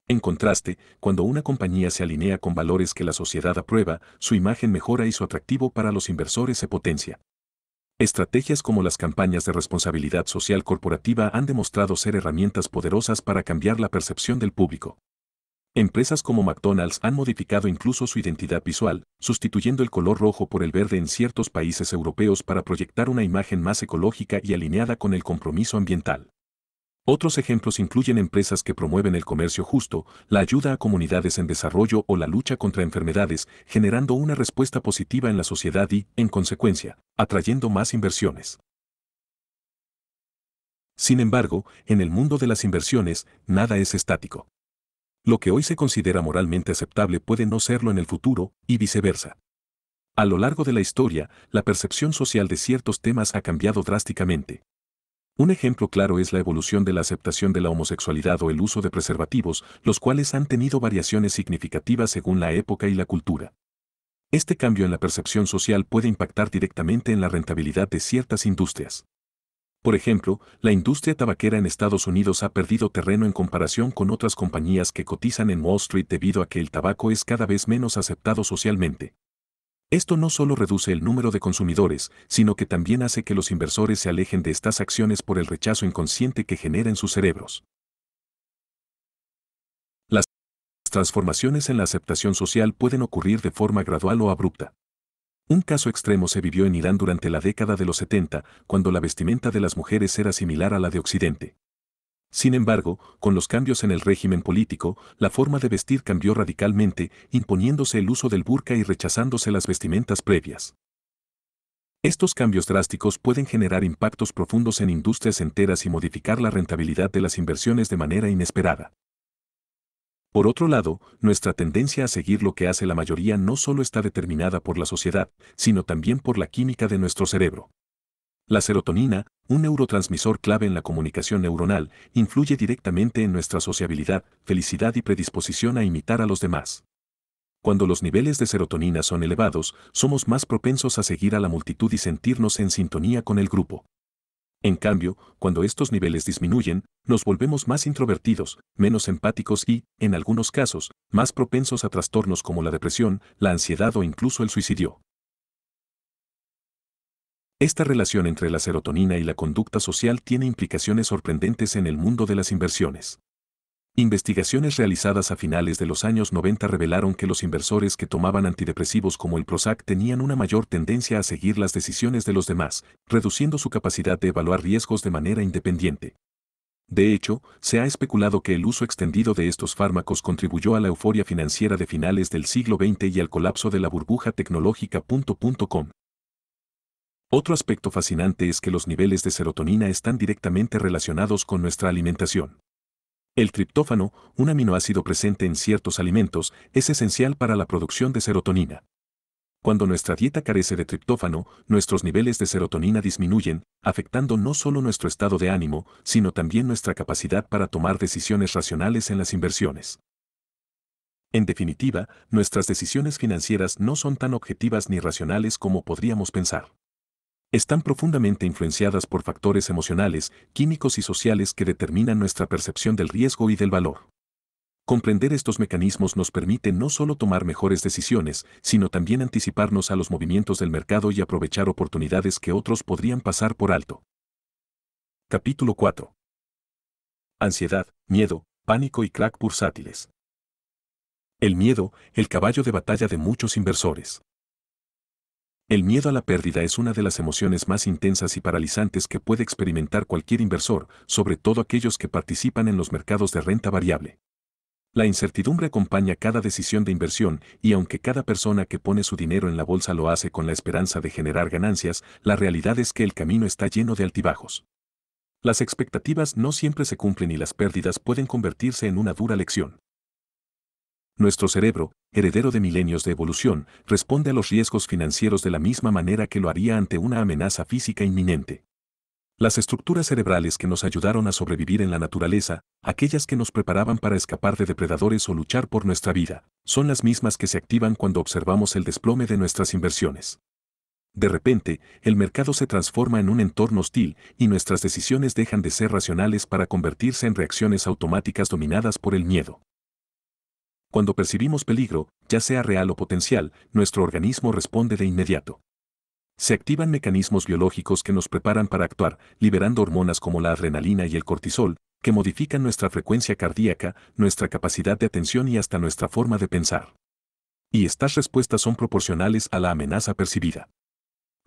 S1: En contraste, cuando una compañía se alinea con valores que la sociedad aprueba, su imagen mejora y su atractivo para los inversores se potencia. Estrategias como las campañas de responsabilidad social corporativa han demostrado ser herramientas poderosas para cambiar la percepción del público. Empresas como McDonald's han modificado incluso su identidad visual, sustituyendo el color rojo por el verde en ciertos países europeos para proyectar una imagen más ecológica y alineada con el compromiso ambiental. Otros ejemplos incluyen empresas que promueven el comercio justo, la ayuda a comunidades en desarrollo o la lucha contra enfermedades, generando una respuesta positiva en la sociedad y, en consecuencia, atrayendo más inversiones. Sin embargo, en el mundo de las inversiones, nada es estático. Lo que hoy se considera moralmente aceptable puede no serlo en el futuro, y viceversa. A lo largo de la historia, la percepción social de ciertos temas ha cambiado drásticamente. Un ejemplo claro es la evolución de la aceptación de la homosexualidad o el uso de preservativos, los cuales han tenido variaciones significativas según la época y la cultura. Este cambio en la percepción social puede impactar directamente en la rentabilidad de ciertas industrias. Por ejemplo, la industria tabaquera en Estados Unidos ha perdido terreno en comparación con otras compañías que cotizan en Wall Street debido a que el tabaco es cada vez menos aceptado socialmente. Esto no solo reduce el número de consumidores, sino que también hace que los inversores se alejen de estas acciones por el rechazo inconsciente que genera en sus cerebros. Las transformaciones en la aceptación social pueden ocurrir de forma gradual o abrupta. Un caso extremo se vivió en Irán durante la década de los 70, cuando la vestimenta de las mujeres era similar a la de Occidente. Sin embargo, con los cambios en el régimen político, la forma de vestir cambió radicalmente, imponiéndose el uso del burka y rechazándose las vestimentas previas. Estos cambios drásticos pueden generar impactos profundos en industrias enteras y modificar la rentabilidad de las inversiones de manera inesperada. Por otro lado, nuestra tendencia a seguir lo que hace la mayoría no solo está determinada por la sociedad, sino también por la química de nuestro cerebro. La serotonina, un neurotransmisor clave en la comunicación neuronal, influye directamente en nuestra sociabilidad, felicidad y predisposición a imitar a los demás. Cuando los niveles de serotonina son elevados, somos más propensos a seguir a la multitud y sentirnos en sintonía con el grupo. En cambio, cuando estos niveles disminuyen, nos volvemos más introvertidos, menos empáticos y, en algunos casos, más propensos a trastornos como la depresión, la ansiedad o incluso el suicidio. Esta relación entre la serotonina y la conducta social tiene implicaciones sorprendentes en el mundo de las inversiones. Investigaciones realizadas a finales de los años 90 revelaron que los inversores que tomaban antidepresivos como el Prozac tenían una mayor tendencia a seguir las decisiones de los demás, reduciendo su capacidad de evaluar riesgos de manera independiente. De hecho, se ha especulado que el uso extendido de estos fármacos contribuyó a la euforia financiera de finales del siglo XX y al colapso de la burbuja tecnológica. Com. Otro aspecto fascinante es que los niveles de serotonina están directamente relacionados con nuestra alimentación. El triptófano, un aminoácido presente en ciertos alimentos, es esencial para la producción de serotonina. Cuando nuestra dieta carece de triptófano, nuestros niveles de serotonina disminuyen, afectando no solo nuestro estado de ánimo, sino también nuestra capacidad para tomar decisiones racionales en las inversiones. En definitiva, nuestras decisiones financieras no son tan objetivas ni racionales como podríamos pensar. Están profundamente influenciadas por factores emocionales, químicos y sociales que determinan nuestra percepción del riesgo y del valor. Comprender estos mecanismos nos permite no solo tomar mejores decisiones, sino también anticiparnos a los movimientos del mercado y aprovechar oportunidades que otros podrían pasar por alto. Capítulo 4. Ansiedad, miedo, pánico y crack bursátiles. El miedo, el caballo de batalla de muchos inversores. El miedo a la pérdida es una de las emociones más intensas y paralizantes que puede experimentar cualquier inversor, sobre todo aquellos que participan en los mercados de renta variable. La incertidumbre acompaña cada decisión de inversión y aunque cada persona que pone su dinero en la bolsa lo hace con la esperanza de generar ganancias, la realidad es que el camino está lleno de altibajos. Las expectativas no siempre se cumplen y las pérdidas pueden convertirse en una dura lección. Nuestro cerebro, heredero de milenios de evolución, responde a los riesgos financieros de la misma manera que lo haría ante una amenaza física inminente. Las estructuras cerebrales que nos ayudaron a sobrevivir en la naturaleza, aquellas que nos preparaban para escapar de depredadores o luchar por nuestra vida, son las mismas que se activan cuando observamos el desplome de nuestras inversiones. De repente, el mercado se transforma en un entorno hostil y nuestras decisiones dejan de ser racionales para convertirse en reacciones automáticas dominadas por el miedo. Cuando percibimos peligro, ya sea real o potencial, nuestro organismo responde de inmediato. Se activan mecanismos biológicos que nos preparan para actuar, liberando hormonas como la adrenalina y el cortisol, que modifican nuestra frecuencia cardíaca, nuestra capacidad de atención y hasta nuestra forma de pensar. Y estas respuestas son proporcionales a la amenaza percibida.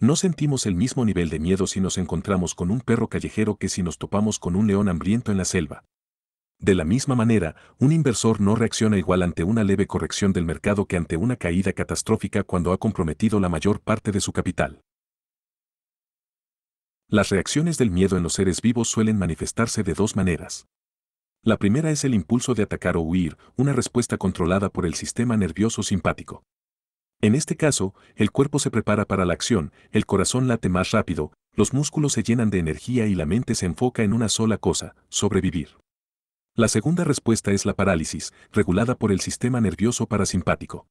S1: No sentimos el mismo nivel de miedo si nos encontramos con un perro callejero que si nos topamos con un león hambriento en la selva. De la misma manera, un inversor no reacciona igual ante una leve corrección del mercado que ante una caída catastrófica cuando ha comprometido la mayor parte de su capital. Las reacciones del miedo en los seres vivos suelen manifestarse de dos maneras. La primera es el impulso de atacar o huir, una respuesta controlada por el sistema nervioso simpático. En este caso, el cuerpo se prepara para la acción, el corazón late más rápido, los músculos se llenan de energía y la mente se enfoca en una sola cosa: sobrevivir. La segunda respuesta es la parálisis, regulada por el sistema nervioso parasimpático.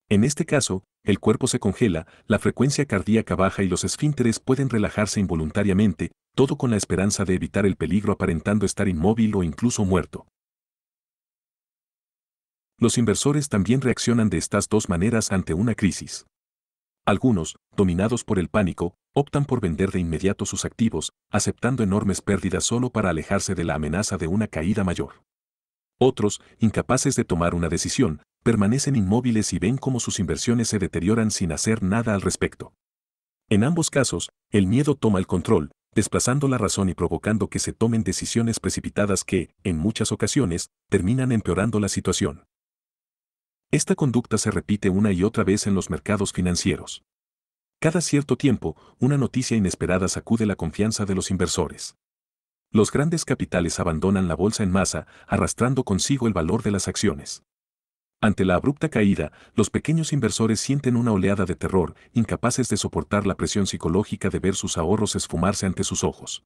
S1: En este caso, el cuerpo se congela, la frecuencia cardíaca baja y los esfínteres pueden relajarse involuntariamente, todo con la esperanza de evitar el peligro aparentando estar inmóvil o incluso muerto. Los inversores también reaccionan de estas dos maneras ante una crisis. Algunos, dominados por el pánico, optan por vender de inmediato sus activos, aceptando enormes pérdidas solo para alejarse de la amenaza de una caída mayor. Otros, incapaces de tomar una decisión, permanecen inmóviles y ven cómo sus inversiones se deterioran sin hacer nada al respecto. En ambos casos, el miedo toma el control, desplazando la razón y provocando que se tomen decisiones precipitadas que, en muchas ocasiones, terminan empeorando la situación. Esta conducta se repite una y otra vez en los mercados financieros. Cada cierto tiempo, una noticia inesperada sacude la confianza de los inversores. Los grandes capitales abandonan la bolsa en masa, arrastrando consigo el valor de las acciones. Ante la abrupta caída, los pequeños inversores sienten una oleada de terror, incapaces de soportar la presión psicológica de ver sus ahorros esfumarse ante sus ojos.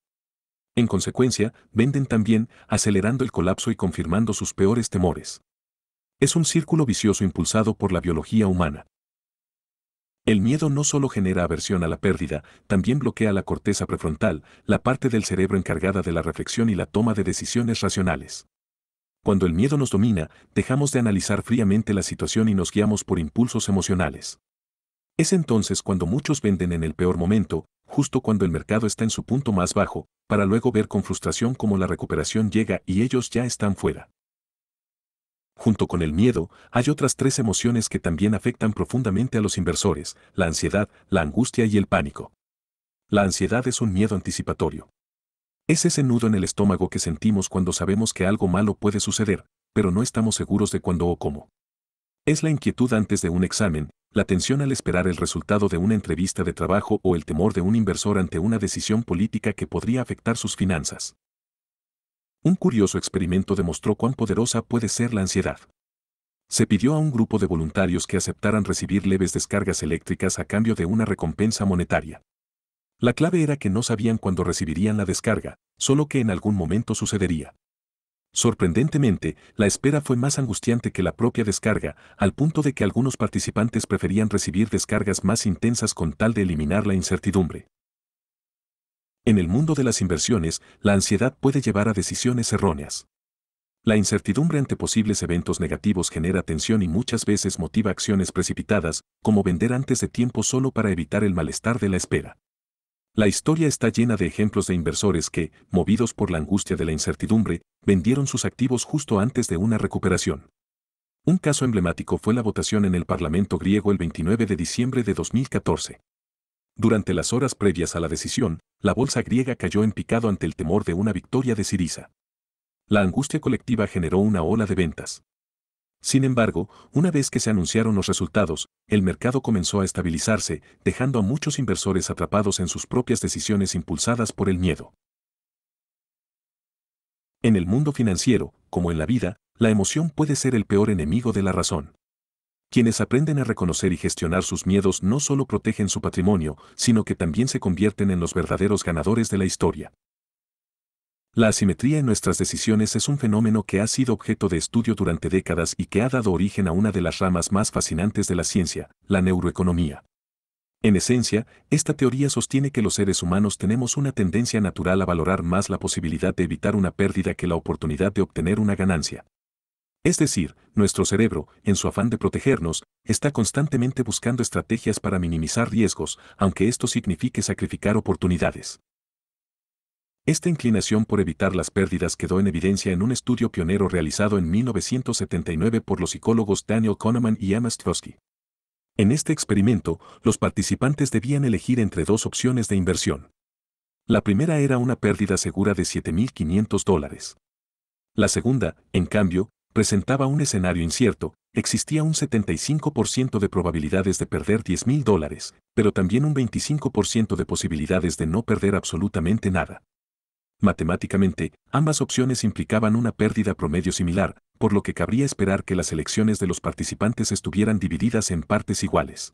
S1: En consecuencia, venden también, acelerando el colapso y confirmando sus peores temores. Es un círculo vicioso impulsado por la biología humana. El miedo no solo genera aversión a la pérdida, también bloquea la corteza prefrontal, la parte del cerebro encargada de la reflexión y la toma de decisiones racionales. Cuando el miedo nos domina, dejamos de analizar fríamente la situación y nos guiamos por impulsos emocionales. Es entonces cuando muchos venden en el peor momento, justo cuando el mercado está en su punto más bajo, para luego ver con frustración cómo la recuperación llega y ellos ya están fuera. Junto con el miedo, hay otras tres emociones que también afectan profundamente a los inversores: la ansiedad, la angustia y el pánico. La ansiedad es un miedo anticipatorio. Es ese nudo en el estómago que sentimos cuando sabemos que algo malo puede suceder, pero no estamos seguros de cuándo o cómo. Es la inquietud antes de un examen, la tensión al esperar el resultado de una entrevista de trabajo o el temor de un inversor ante una decisión política que podría afectar sus finanzas. Un curioso experimento demostró cuán poderosa puede ser la ansiedad. Se pidió a un grupo de voluntarios que aceptaran recibir leves descargas eléctricas a cambio de una recompensa monetaria. La clave era que no sabían cuándo recibirían la descarga, solo que en algún momento sucedería. Sorprendentemente, la espera fue más angustiante que la propia descarga, al punto de que algunos participantes preferían recibir descargas más intensas con tal de eliminar la incertidumbre. En el mundo de las inversiones, la ansiedad puede llevar a decisiones erróneas. La incertidumbre ante posibles eventos negativos genera tensión y muchas veces motiva acciones precipitadas, como vender antes de tiempo solo para evitar el malestar de la espera. La historia está llena de ejemplos de inversores que, movidos por la angustia de la incertidumbre, vendieron sus activos justo antes de una recuperación. Un caso emblemático fue la votación en el Parlamento griego el 29 de diciembre de 2014. Durante las horas previas a la decisión, la bolsa griega cayó en picado ante el temor de una victoria de Syriza. La angustia colectiva generó una ola de ventas. Sin embargo, una vez que se anunciaron los resultados, el mercado comenzó a estabilizarse, dejando a muchos inversores atrapados en sus propias decisiones impulsadas por el miedo. En el mundo financiero, como en la vida, la emoción puede ser el peor enemigo de la razón. Quienes aprenden a reconocer y gestionar sus miedos no solo protegen su patrimonio, sino que también se convierten en los verdaderos ganadores de la historia. La asimetría en nuestras decisiones es un fenómeno que ha sido objeto de estudio durante décadas y que ha dado origen a una de las ramas más fascinantes de la ciencia, la neuroeconomía. En esencia, esta teoría sostiene que los seres humanos tenemos una tendencia natural a valorar más la posibilidad de evitar una pérdida que la oportunidad de obtener una ganancia. Es decir, nuestro cerebro, en su afán de protegernos, está constantemente buscando estrategias para minimizar riesgos, aunque esto signifique sacrificar oportunidades. Esta inclinación por evitar las pérdidas quedó en evidencia en un estudio pionero realizado en 1979 por los psicólogos Daniel Kahneman y Emma Stvrosky. En este experimento, los participantes debían elegir entre dos opciones de inversión. La primera era una pérdida segura de $7.500. La segunda, en cambio, presentaba un escenario incierto. Existía un 75% de probabilidades de perder $10.000, pero también un 25% de posibilidades de no perder absolutamente nada. Matemáticamente, ambas opciones implicaban una pérdida promedio similar, por lo que cabría esperar que las elecciones de los participantes estuvieran divididas en partes iguales.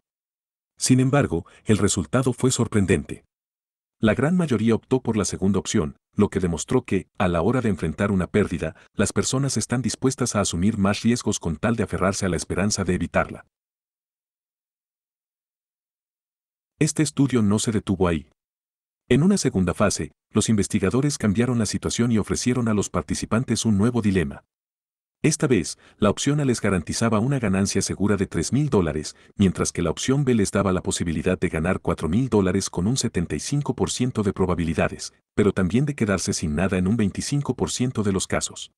S1: Sin embargo, el resultado fue sorprendente. La gran mayoría optó por la segunda opción, lo que demostró que, a la hora de enfrentar una pérdida, las personas están dispuestas a asumir más riesgos con tal de aferrarse a la esperanza de evitarla. Este estudio no se detuvo ahí. En una segunda fase, los investigadores cambiaron la situación y ofrecieron a los participantes un nuevo dilema. Esta vez, la opción A les garantizaba una ganancia segura de $3.000, mientras que la opción B les daba la posibilidad de ganar $4.000 con un 75% de probabilidades, pero también de quedarse sin nada en un 25% de los casos.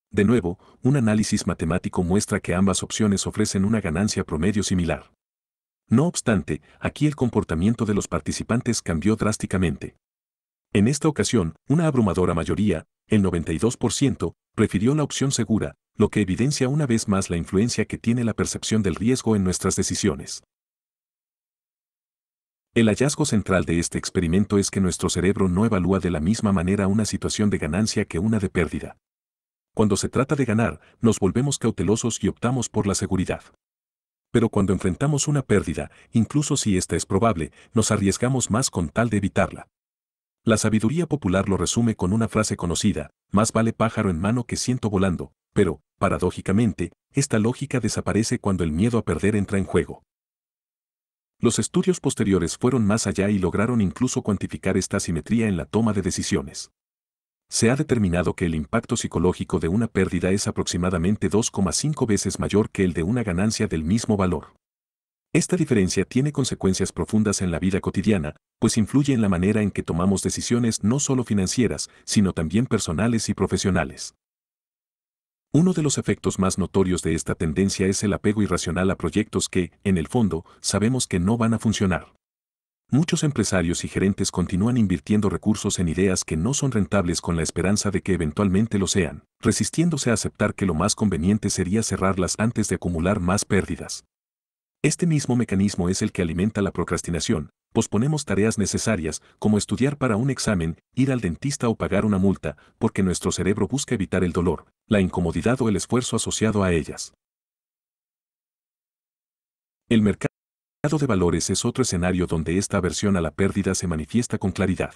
S1: De nuevo, un análisis matemático muestra que ambas opciones ofrecen una ganancia promedio similar. No obstante, aquí el comportamiento de los participantes cambió drásticamente. En esta ocasión, una abrumadora mayoría, el 92%, prefirió la opción segura, lo que evidencia una vez más la influencia que tiene la percepción del riesgo en nuestras decisiones. El hallazgo central de este experimento es que nuestro cerebro no evalúa de la misma manera una situación de ganancia que una de pérdida. Cuando se trata de ganar, nos volvemos cautelosos y optamos por la seguridad. Pero cuando enfrentamos una pérdida, incluso si esta es probable, nos arriesgamos más con tal de evitarla. La sabiduría popular lo resume con una frase conocida: más vale pájaro en mano que ciento volando, pero, paradójicamente, esta lógica desaparece cuando el miedo a perder entra en juego. Los estudios posteriores fueron más allá y lograron incluso cuantificar esta asimetría en la toma de decisiones. Se ha determinado que el impacto psicológico de una pérdida es aproximadamente 2,5 veces mayor que el de una ganancia del mismo valor. Esta diferencia tiene consecuencias profundas en la vida cotidiana, pues influye en la manera en que tomamos decisiones no solo financieras, sino también personales y profesionales. Uno de los efectos más notorios de esta tendencia es el apego irracional a proyectos que, en el fondo, sabemos que no van a funcionar. Muchos empresarios y gerentes continúan invirtiendo recursos en ideas que no son rentables con la esperanza de que eventualmente lo sean, resistiéndose a aceptar que lo más conveniente sería cerrarlas antes de acumular más pérdidas. Este mismo mecanismo es el que alimenta la procrastinación. Posponemos tareas necesarias, como estudiar para un examen, ir al dentista o pagar una multa, porque nuestro cerebro busca evitar el dolor, la incomodidad o el esfuerzo asociado a ellas. El mercado de valores es otro escenario donde esta aversión a la pérdida se manifiesta con claridad.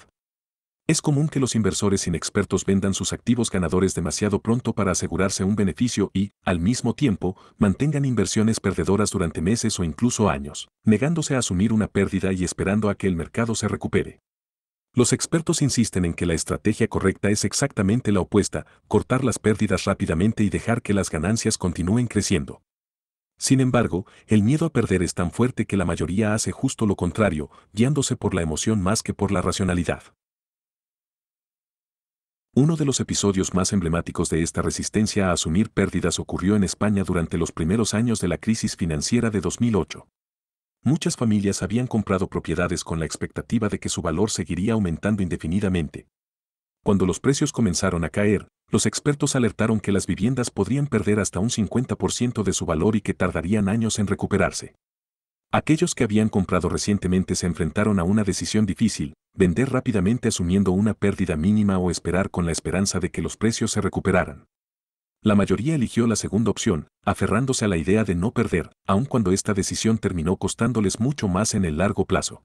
S1: Es común que los inversores inexpertos vendan sus activos ganadores demasiado pronto para asegurarse un beneficio y, al mismo tiempo, mantengan inversiones perdedoras durante meses o incluso años, negándose a asumir una pérdida y esperando a que el mercado se recupere. Los expertos insisten en que la estrategia correcta es exactamente la opuesta: cortar las pérdidas rápidamente y dejar que las ganancias continúen creciendo. Sin embargo, el miedo a perder es tan fuerte que la mayoría hace justo lo contrario, guiándose por la emoción más que por la racionalidad. Uno de los episodios más emblemáticos de esta resistencia a asumir pérdidas ocurrió en España durante los primeros años de la crisis financiera de 2008. Muchas familias habían comprado propiedades con la expectativa de que su valor seguiría aumentando indefinidamente. Cuando los precios comenzaron a caer, los expertos alertaron que las viviendas podrían perder hasta un 50% de su valor y que tardarían años en recuperarse. Aquellos que habían comprado recientemente se enfrentaron a una decisión difícil: vender rápidamente asumiendo una pérdida mínima o esperar con la esperanza de que los precios se recuperaran. La mayoría eligió la segunda opción, aferrándose a la idea de no perder, aun cuando esta decisión terminó costándoles mucho más en el largo plazo.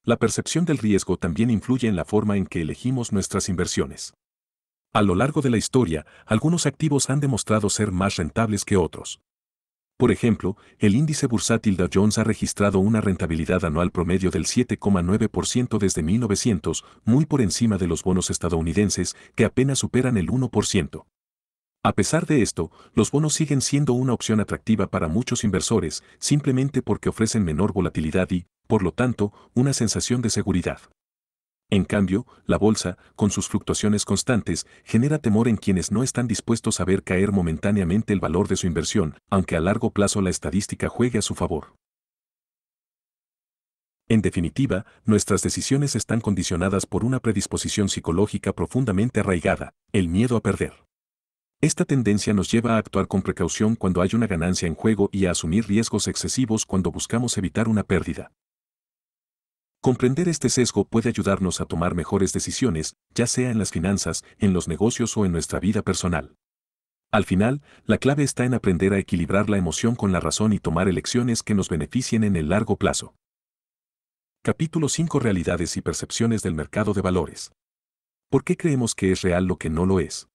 S1: La percepción del riesgo también influye en la forma en que elegimos nuestras inversiones. A lo largo de la historia, algunos activos han demostrado ser más rentables que otros. Por ejemplo, el índice bursátil Dow Jones ha registrado una rentabilidad anual promedio del 7,9% desde 1900, muy por encima de los bonos estadounidenses, que apenas superan el 1%. A pesar de esto, los bonos siguen siendo una opción atractiva para muchos inversores, simplemente porque ofrecen menor volatilidad y, por lo tanto, una sensación de seguridad. En cambio, la bolsa, con sus fluctuaciones constantes, genera temor en quienes no están dispuestos a ver caer momentáneamente el valor de su inversión, aunque a largo plazo la estadística juegue a su favor. En definitiva, nuestras decisiones están condicionadas por una predisposición psicológica profundamente arraigada: el miedo a perder. Esta tendencia nos lleva a actuar con precaución cuando hay una ganancia en juego y a asumir riesgos excesivos cuando buscamos evitar una pérdida. Comprender este sesgo puede ayudarnos a tomar mejores decisiones, ya sea en las finanzas, en los negocios o en nuestra vida personal. Al final, la clave está en aprender a equilibrar la emoción con la razón y tomar elecciones que nos beneficien en el largo plazo. Capítulo 5: Realidades y percepciones del mercado de valores. ¿Por qué creemos que es real lo que no lo es?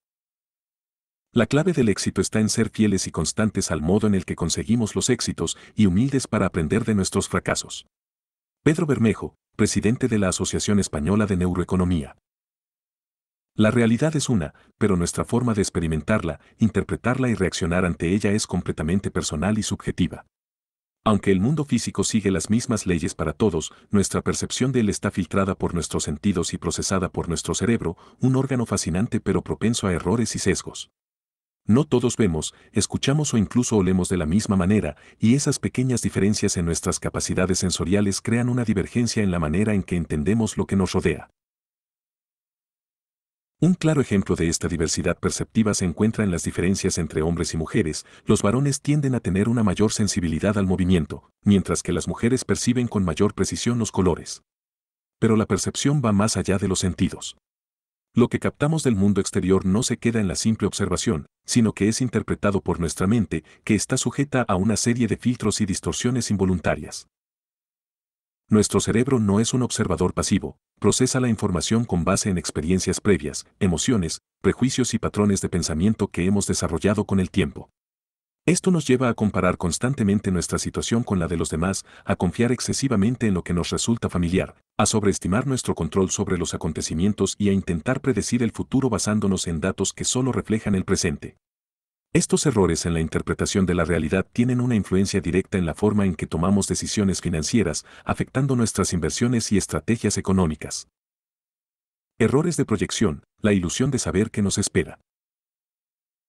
S1: La clave del éxito está en ser fieles y constantes al modo en el que conseguimos los éxitos y humildes para aprender de nuestros fracasos. Pedro Bermejo, presidente de la Asociación Española de Neuroeconomía. La realidad es una, pero nuestra forma de experimentarla, interpretarla y reaccionar ante ella es completamente personal y subjetiva. Aunque el mundo físico sigue las mismas leyes para todos, nuestra percepción de él está filtrada por nuestros sentidos y procesada por nuestro cerebro, un órgano fascinante pero propenso a errores y sesgos. No todos vemos, escuchamos o incluso olemos de la misma manera, y esas pequeñas diferencias en nuestras capacidades sensoriales crean una divergencia en la manera en que entendemos lo que nos rodea. Un claro ejemplo de esta diversidad perceptiva se encuentra en las diferencias entre hombres y mujeres. Los varones tienden a tener una mayor sensibilidad al movimiento, mientras que las mujeres perciben con mayor precisión los colores. Pero la percepción va más allá de los sentidos. Lo que captamos del mundo exterior no se queda en la simple observación, sino que es interpretado por nuestra mente, que está sujeta a una serie de filtros y distorsiones involuntarias. Nuestro cerebro no es un observador pasivo, procesa la información con base en experiencias previas, emociones, prejuicios y patrones de pensamiento que hemos desarrollado con el tiempo. Esto nos lleva a comparar constantemente nuestra situación con la de los demás, a confiar excesivamente en lo que nos resulta familiar, a sobreestimar nuestro control sobre los acontecimientos y a intentar predecir el futuro basándonos en datos que solo reflejan el presente. Estos errores en la interpretación de la realidad tienen una influencia directa en la forma en que tomamos decisiones financieras, afectando nuestras inversiones y estrategias económicas. Errores de proyección, la ilusión de saber qué nos espera.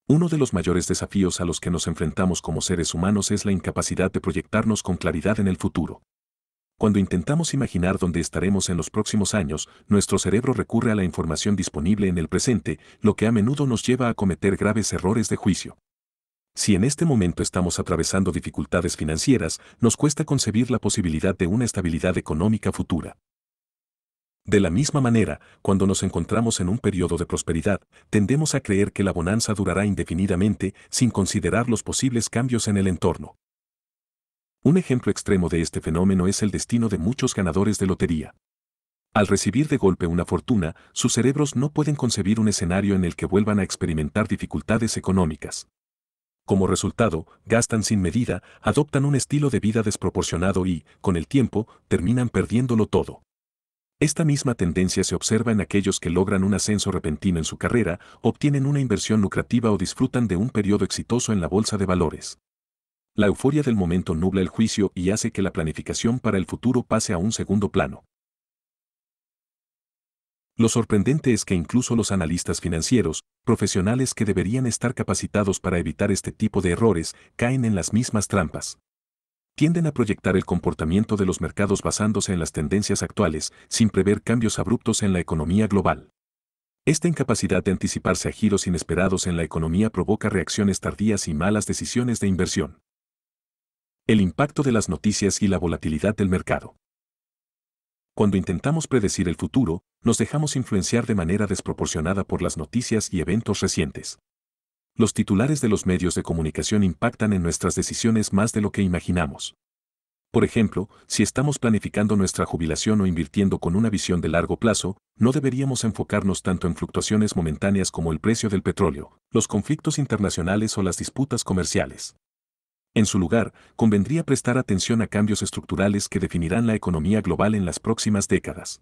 S1: Uno de los mayores desafíos a los que nos enfrentamos como seres humanos es la incapacidad de proyectarnos con claridad en el futuro. Cuando intentamos imaginar dónde estaremos en los próximos años, nuestro cerebro recurre a la información disponible en el presente, lo que a menudo nos lleva a cometer graves errores de juicio. Si en este momento estamos atravesando dificultades financieras, nos cuesta concebir la posibilidad de una estabilidad económica futura. De la misma manera, cuando nos encontramos en un periodo de prosperidad, tendemos a creer que la bonanza durará indefinidamente sin considerar los posibles cambios en el entorno. Un ejemplo extremo de este fenómeno es el destino de muchos ganadores de lotería. Al recibir de golpe una fortuna, sus cerebros no pueden concebir un escenario en el que vuelvan a experimentar dificultades económicas. Como resultado, gastan sin medida, adoptan un estilo de vida desproporcionado y, con el tiempo, terminan perdiéndolo todo. Esta misma tendencia se observa en aquellos que logran un ascenso repentino en su carrera, obtienen una inversión lucrativa o disfrutan de un periodo exitoso en la bolsa de valores. La euforia del momento nubla el juicio y hace que la planificación para el futuro pase a un segundo plano. Lo sorprendente es que incluso los analistas financieros, profesionales que deberían estar capacitados para evitar este tipo de errores, caen en las mismas trampas. Tienden a proyectar el comportamiento de los mercados basándose en las tendencias actuales, sin prever cambios abruptos en la economía global. Esta incapacidad de anticiparse a giros inesperados en la economía provoca reacciones tardías y malas decisiones de inversión. El impacto de las noticias y la volatilidad del mercado. Cuando intentamos predecir el futuro, nos dejamos influenciar de manera desproporcionada por las noticias y eventos recientes. Los titulares de los medios de comunicación impactan en nuestras decisiones más de lo que imaginamos. Por ejemplo, si estamos planificando nuestra jubilación o invirtiendo con una visión de largo plazo, no deberíamos enfocarnos tanto en fluctuaciones momentáneas como el precio del petróleo, los conflictos internacionales o las disputas comerciales. En su lugar, convendría prestar atención a cambios estructurales que definirán la economía global en las próximas décadas.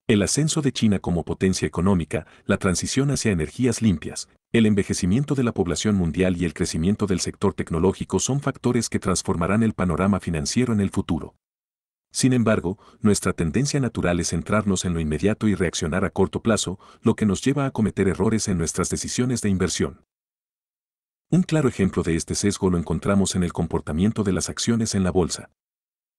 S1: El ascenso de China como potencia económica, la transición hacia energías limpias, el envejecimiento de la población mundial y el crecimiento del sector tecnológico son factores que transformarán el panorama financiero en el futuro. Sin embargo, nuestra tendencia natural es centrarnos en lo inmediato y reaccionar a corto plazo, lo que nos lleva a cometer errores en nuestras decisiones de inversión. Un claro ejemplo de este sesgo lo encontramos en el comportamiento de las acciones en la bolsa.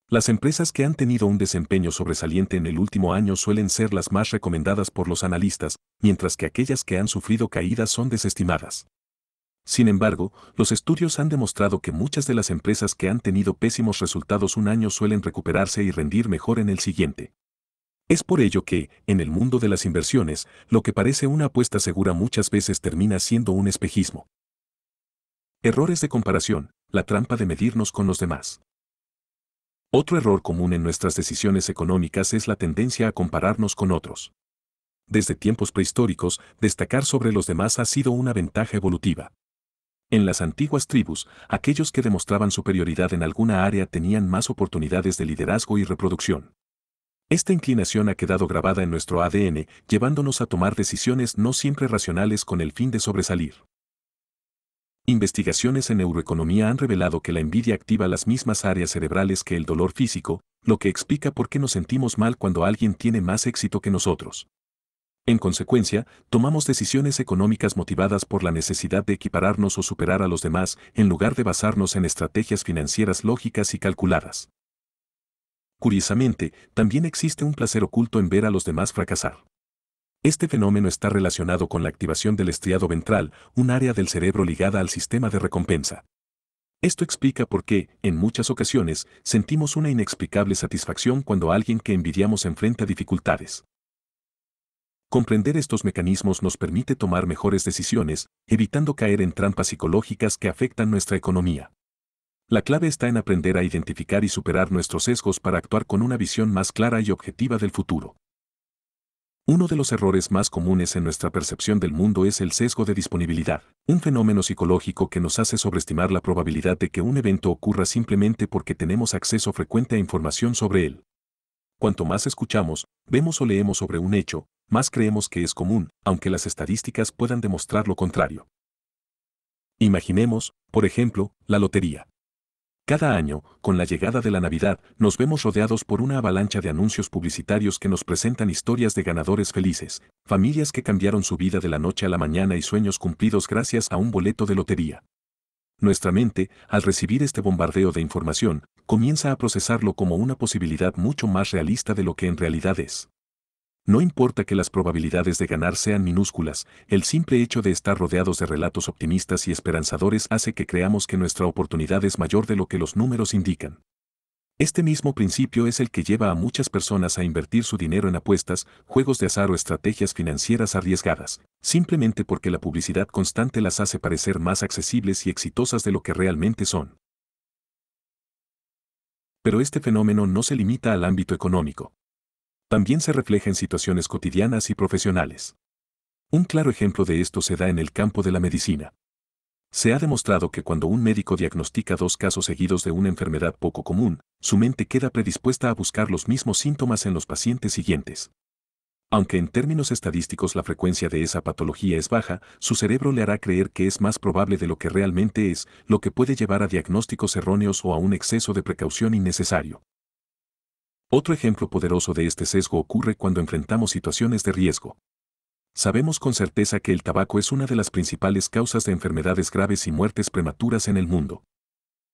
S1: Las empresas que han tenido un desempeño sobresaliente en el último año suelen ser las más recomendadas por los analistas, mientras que aquellas que han sufrido caídas son desestimadas. Sin embargo, los estudios han demostrado que muchas de las empresas que han tenido pésimos resultados un año suelen recuperarse y rendir mejor en el siguiente. Es por ello que, en el mundo de las inversiones, lo que parece una apuesta segura muchas veces termina siendo un espejismo. Errores de comparación, la trampa de medirnos con los demás. Otro error común en nuestras decisiones económicas es la tendencia a compararnos con otros. Desde tiempos prehistóricos, destacar sobre los demás ha sido una ventaja evolutiva. En las antiguas tribus, aquellos que demostraban superioridad en alguna área tenían más oportunidades de liderazgo y reproducción. Esta inclinación ha quedado grabada en nuestro ADN, llevándonos a tomar decisiones no siempre racionales con el fin de sobresalir. Investigaciones en neuroeconomía han revelado que la envidia activa las mismas áreas cerebrales que el dolor físico, lo que explica por qué nos sentimos mal cuando alguien tiene más éxito que nosotros. En consecuencia, tomamos decisiones económicas motivadas por la necesidad de equipararnos o superar a los demás, en lugar de basarnos en estrategias financieras lógicas y calculadas. Curiosamente, también existe un placer oculto en ver a los demás fracasar. Este fenómeno está relacionado con la activación del estriado ventral, un área del cerebro ligada al sistema de recompensa. Esto explica por qué, en muchas ocasiones, sentimos una inexplicable satisfacción cuando alguien que envidiamos enfrenta dificultades. Comprender estos mecanismos nos permite tomar mejores decisiones, evitando caer en trampas psicológicas que afectan nuestra economía. La clave está en aprender a identificar y superar nuestros sesgos para actuar con una visión más clara y objetiva del futuro. Uno de los errores más comunes en nuestra percepción del mundo es el sesgo de disponibilidad, un fenómeno psicológico que nos hace sobreestimar la probabilidad de que un evento ocurra simplemente porque tenemos acceso frecuente a información sobre él. Cuanto más escuchamos, vemos o leemos sobre un hecho, más creemos que es común, aunque las estadísticas puedan demostrar lo contrario. Imaginemos, por ejemplo, la lotería. Cada año, con la llegada de la Navidad, nos vemos rodeados por una avalancha de anuncios publicitarios que nos presentan historias de ganadores felices, familias que cambiaron su vida de la noche a la mañana y sueños cumplidos gracias a un boleto de lotería. Nuestra mente, al recibir este bombardeo de información, comienza a procesarlo como una posibilidad mucho más realista de lo que en realidad es. No importa que las probabilidades de ganar sean minúsculas, el simple hecho de estar rodeados de relatos optimistas y esperanzadores hace que creamos que nuestra oportunidad es mayor de lo que los números indican. Este mismo principio es el que lleva a muchas personas a invertir su dinero en apuestas, juegos de azar o estrategias financieras arriesgadas, simplemente porque la publicidad constante las hace parecer más accesibles y exitosas de lo que realmente son. Pero este fenómeno no se limita al ámbito económico. También se refleja en situaciones cotidianas y profesionales. Un claro ejemplo de esto se da en el campo de la medicina. Se ha demostrado que cuando un médico diagnostica 2 casos seguidos de una enfermedad poco común, su mente queda predispuesta a buscar los mismos síntomas en los pacientes siguientes. Aunque en términos estadísticos la frecuencia de esa patología es baja, su cerebro le hará creer que es más probable de lo que realmente es, lo que puede llevar a diagnósticos erróneos o a un exceso de precaución innecesario. Otro ejemplo poderoso de este sesgo ocurre cuando enfrentamos situaciones de riesgo. Sabemos con certeza que el tabaco es una de las principales causas de enfermedades graves y muertes prematuras en el mundo.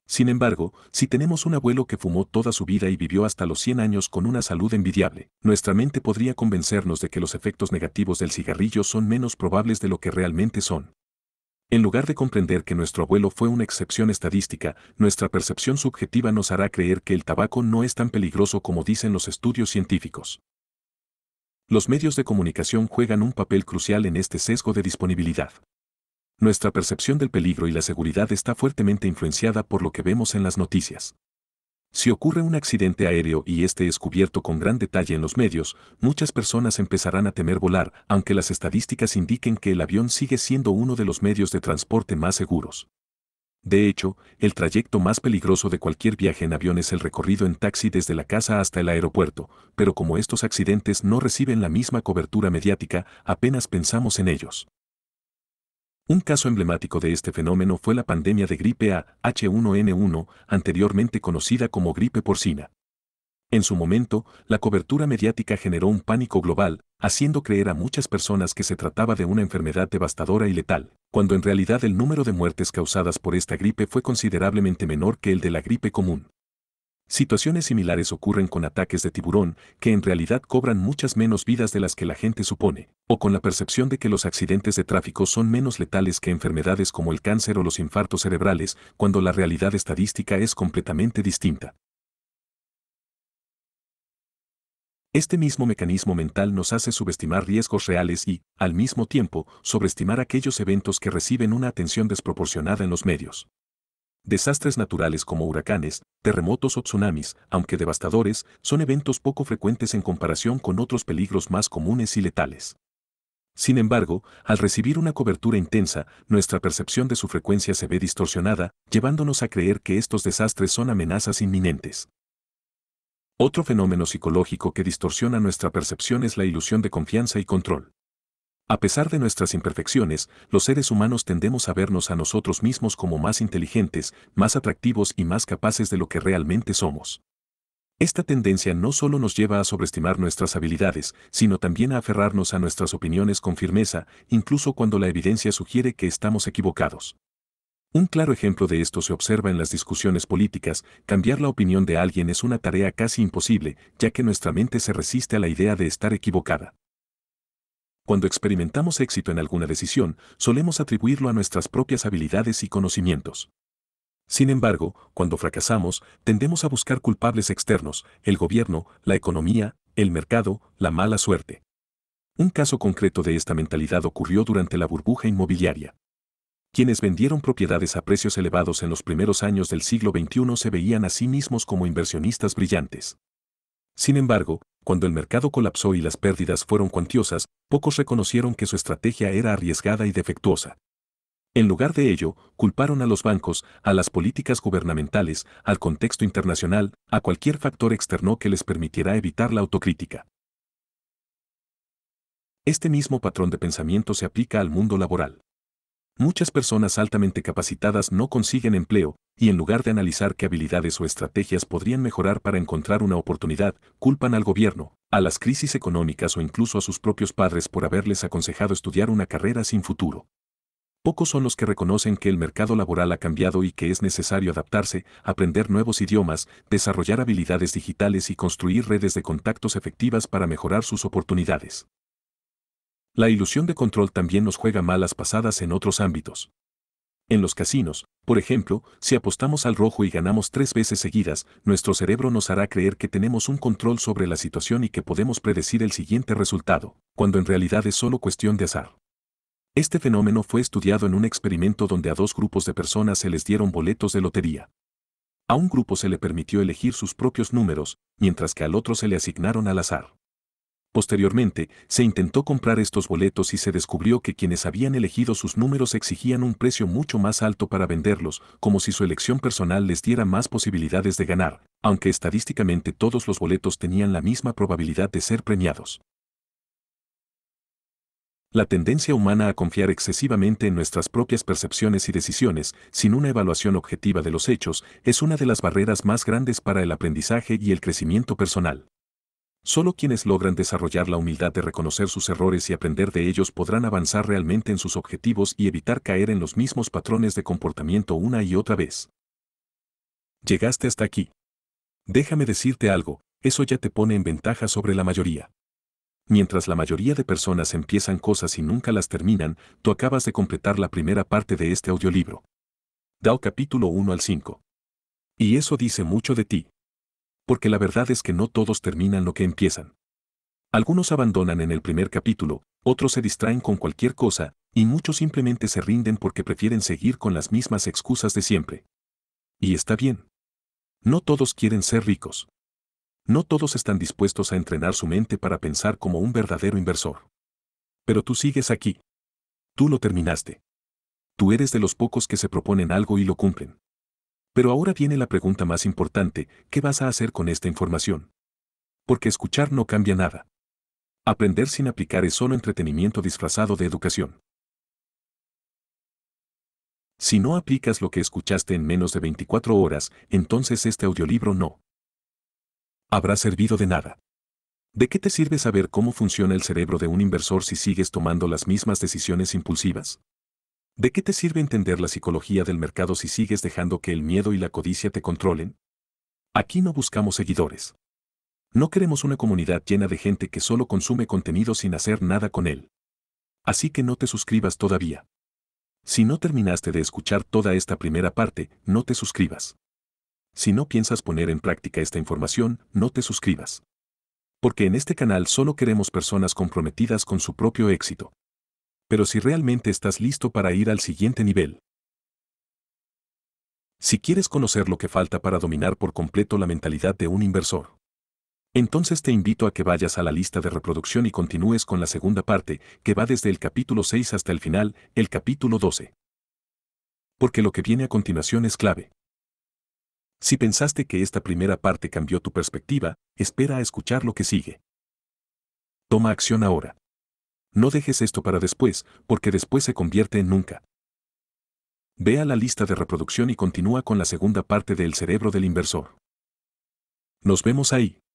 S1: Sin embargo, si tenemos un abuelo que fumó toda su vida y vivió hasta los 100 años con una salud envidiable, nuestra mente podría convencernos de que los efectos negativos del cigarrillo son menos probables de lo que realmente son. En lugar de comprender que nuestro abuelo fue una excepción estadística, nuestra percepción subjetiva nos hará creer que el tabaco no es tan peligroso como dicen los estudios científicos. Los medios de comunicación juegan un papel crucial en este sesgo de disponibilidad. Nuestra percepción del peligro y la seguridad está fuertemente influenciada por lo que vemos en las noticias. Si ocurre un accidente aéreo y este es cubierto con gran detalle en los medios, muchas personas empezarán a temer volar, aunque las estadísticas indiquen que el avión sigue siendo uno de los medios de transporte más seguros. De hecho, el trayecto más peligroso de cualquier viaje en avión es el recorrido en taxi desde la casa hasta el aeropuerto, pero como estos accidentes no reciben la misma cobertura mediática, apenas pensamos en ellos. Un caso emblemático de este fenómeno fue la pandemia de gripe A H1N1, anteriormente conocida como gripe porcina. En su momento, la cobertura mediática generó un pánico global, haciendo creer a muchas personas que se trataba de una enfermedad devastadora y letal, cuando en realidad el número de muertes causadas por esta gripe fue considerablemente menor que el de la gripe común. Situaciones similares ocurren con ataques de tiburón, que en realidad cobran muchas menos vidas de las que la gente supone, o con la percepción de que los accidentes de tráfico son menos letales que enfermedades como el cáncer o los infartos cerebrales, cuando la realidad estadística es completamente distinta. Este mismo mecanismo mental nos hace subestimar riesgos reales y, al mismo tiempo, sobreestimar aquellos eventos que reciben una atención desproporcionada en los medios. Desastres naturales como huracanes, terremotos o tsunamis, aunque devastadores, son eventos poco frecuentes en comparación con otros peligros más comunes y letales. Sin embargo, al recibir una cobertura intensa, nuestra percepción de su frecuencia se ve distorsionada, llevándonos a creer que estos desastres son amenazas inminentes. Otro fenómeno psicológico que distorsiona nuestra percepción es la ilusión de confianza y control. A pesar de nuestras imperfecciones, los seres humanos tendemos a vernos a nosotros mismos como más inteligentes, más atractivos y más capaces de lo que realmente somos. Esta tendencia no solo nos lleva a sobreestimar nuestras habilidades, sino también a aferrarnos a nuestras opiniones con firmeza, incluso cuando la evidencia sugiere que estamos equivocados. Un claro ejemplo de esto se observa en las discusiones políticas. Cambiar la opinión de alguien es una tarea casi imposible, ya que nuestra mente se resiste a la idea de estar equivocada. Cuando experimentamos éxito en alguna decisión, solemos atribuirlo a nuestras propias habilidades y conocimientos. Sin embargo, cuando fracasamos, tendemos a buscar culpables externos: el gobierno, la economía, el mercado, la mala suerte. Un caso concreto de esta mentalidad ocurrió durante la burbuja inmobiliaria. Quienes vendieron propiedades a precios elevados en los primeros años del siglo XXI se veían a sí mismos como inversionistas brillantes. Sin embargo, cuando el mercado colapsó y las pérdidas fueron cuantiosas, pocos reconocieron que su estrategia era arriesgada y defectuosa. En lugar de ello, culparon a los bancos, a las políticas gubernamentales, al contexto internacional, a cualquier factor externo que les permitiera evitar la autocrítica. Este mismo patrón de pensamiento se aplica al mundo laboral. Muchas personas altamente capacitadas no consiguen empleo, y en lugar de analizar qué habilidades o estrategias podrían mejorar para encontrar una oportunidad, culpan al gobierno, a las crisis económicas o incluso a sus propios padres por haberles aconsejado estudiar una carrera sin futuro. Pocos son los que reconocen que el mercado laboral ha cambiado y que es necesario adaptarse, aprender nuevos idiomas, desarrollar habilidades digitales y construir redes de contactos efectivas para mejorar sus oportunidades. La ilusión de control también nos juega malas pasadas en otros ámbitos. En los casinos, por ejemplo, si apostamos al rojo y ganamos 3 veces seguidas, nuestro cerebro nos hará creer que tenemos un control sobre la situación y que podemos predecir el siguiente resultado, cuando en realidad es solo cuestión de azar. Este fenómeno fue estudiado en un experimento donde a 2 grupos de personas se les dieron boletos de lotería. A un grupo se le permitió elegir sus propios números, mientras que al otro se le asignaron al azar. Posteriormente, se intentó comprar estos boletos y se descubrió que quienes habían elegido sus números exigían un precio mucho más alto para venderlos, como si su elección personal les diera más posibilidades de ganar, aunque estadísticamente todos los boletos tenían la misma probabilidad de ser premiados. La tendencia humana a confiar excesivamente en nuestras propias percepciones y decisiones, sin una evaluación objetiva de los hechos, es una de las barreras más grandes para el aprendizaje y el crecimiento personal. Solo quienes logran desarrollar la humildad de reconocer sus errores y aprender de ellos podrán avanzar realmente en sus objetivos y evitar caer en los mismos patrones de comportamiento una y otra vez. Llegaste hasta aquí. Déjame decirte algo, eso ya te pone en ventaja sobre la mayoría. Mientras la mayoría de personas empiezan cosas y nunca las terminan, tú acabas de completar la primera parte de este audiolibro. Dao capítulo 1 al 5. Y eso dice mucho de ti. Porque la verdad es que no todos terminan lo que empiezan. Algunos abandonan en el primer capítulo, otros se distraen con cualquier cosa, y muchos simplemente se rinden porque prefieren seguir con las mismas excusas de siempre. Y está bien. No todos quieren ser ricos. No todos están dispuestos a entrenar su mente para pensar como un verdadero inversor. Pero tú sigues aquí. Tú lo terminaste. Tú eres de los pocos que se proponen algo y lo cumplen. Pero ahora viene la pregunta más importante: ¿qué vas a hacer con esta información? Porque escuchar no cambia nada. Aprender sin aplicar es solo entretenimiento disfrazado de educación. Si no aplicas lo que escuchaste en menos de 24 horas, entonces este audiolibro no habrá servido de nada. ¿De qué te sirve saber cómo funciona el cerebro de un inversor si sigues tomando las mismas decisiones impulsivas? ¿De qué te sirve entender la psicología del mercado si sigues dejando que el miedo y la codicia te controlen? Aquí no buscamos seguidores. No queremos una comunidad llena de gente que solo consume contenido sin hacer nada con él. Así que no te suscribas todavía. Si no terminaste de escuchar toda esta primera parte, no te suscribas. Si no piensas poner en práctica esta información, no te suscribas. Porque en este canal solo queremos personas comprometidas con su propio éxito. Pero si realmente estás listo para ir al siguiente nivel. Si quieres conocer lo que falta para dominar por completo la mentalidad de un inversor, entonces te invito a que vayas a la lista de reproducción y continúes con la segunda parte, que va desde el capítulo 6 hasta el final, el capítulo 12. Porque lo que viene a continuación es clave. Si pensaste que esta primera parte cambió tu perspectiva, espera a escuchar lo que sigue. Toma acción ahora. No dejes esto para después, porque después se convierte en nunca. Ve a la lista de reproducción y continúa con la segunda parte de El cerebro del inversor. Nos vemos ahí.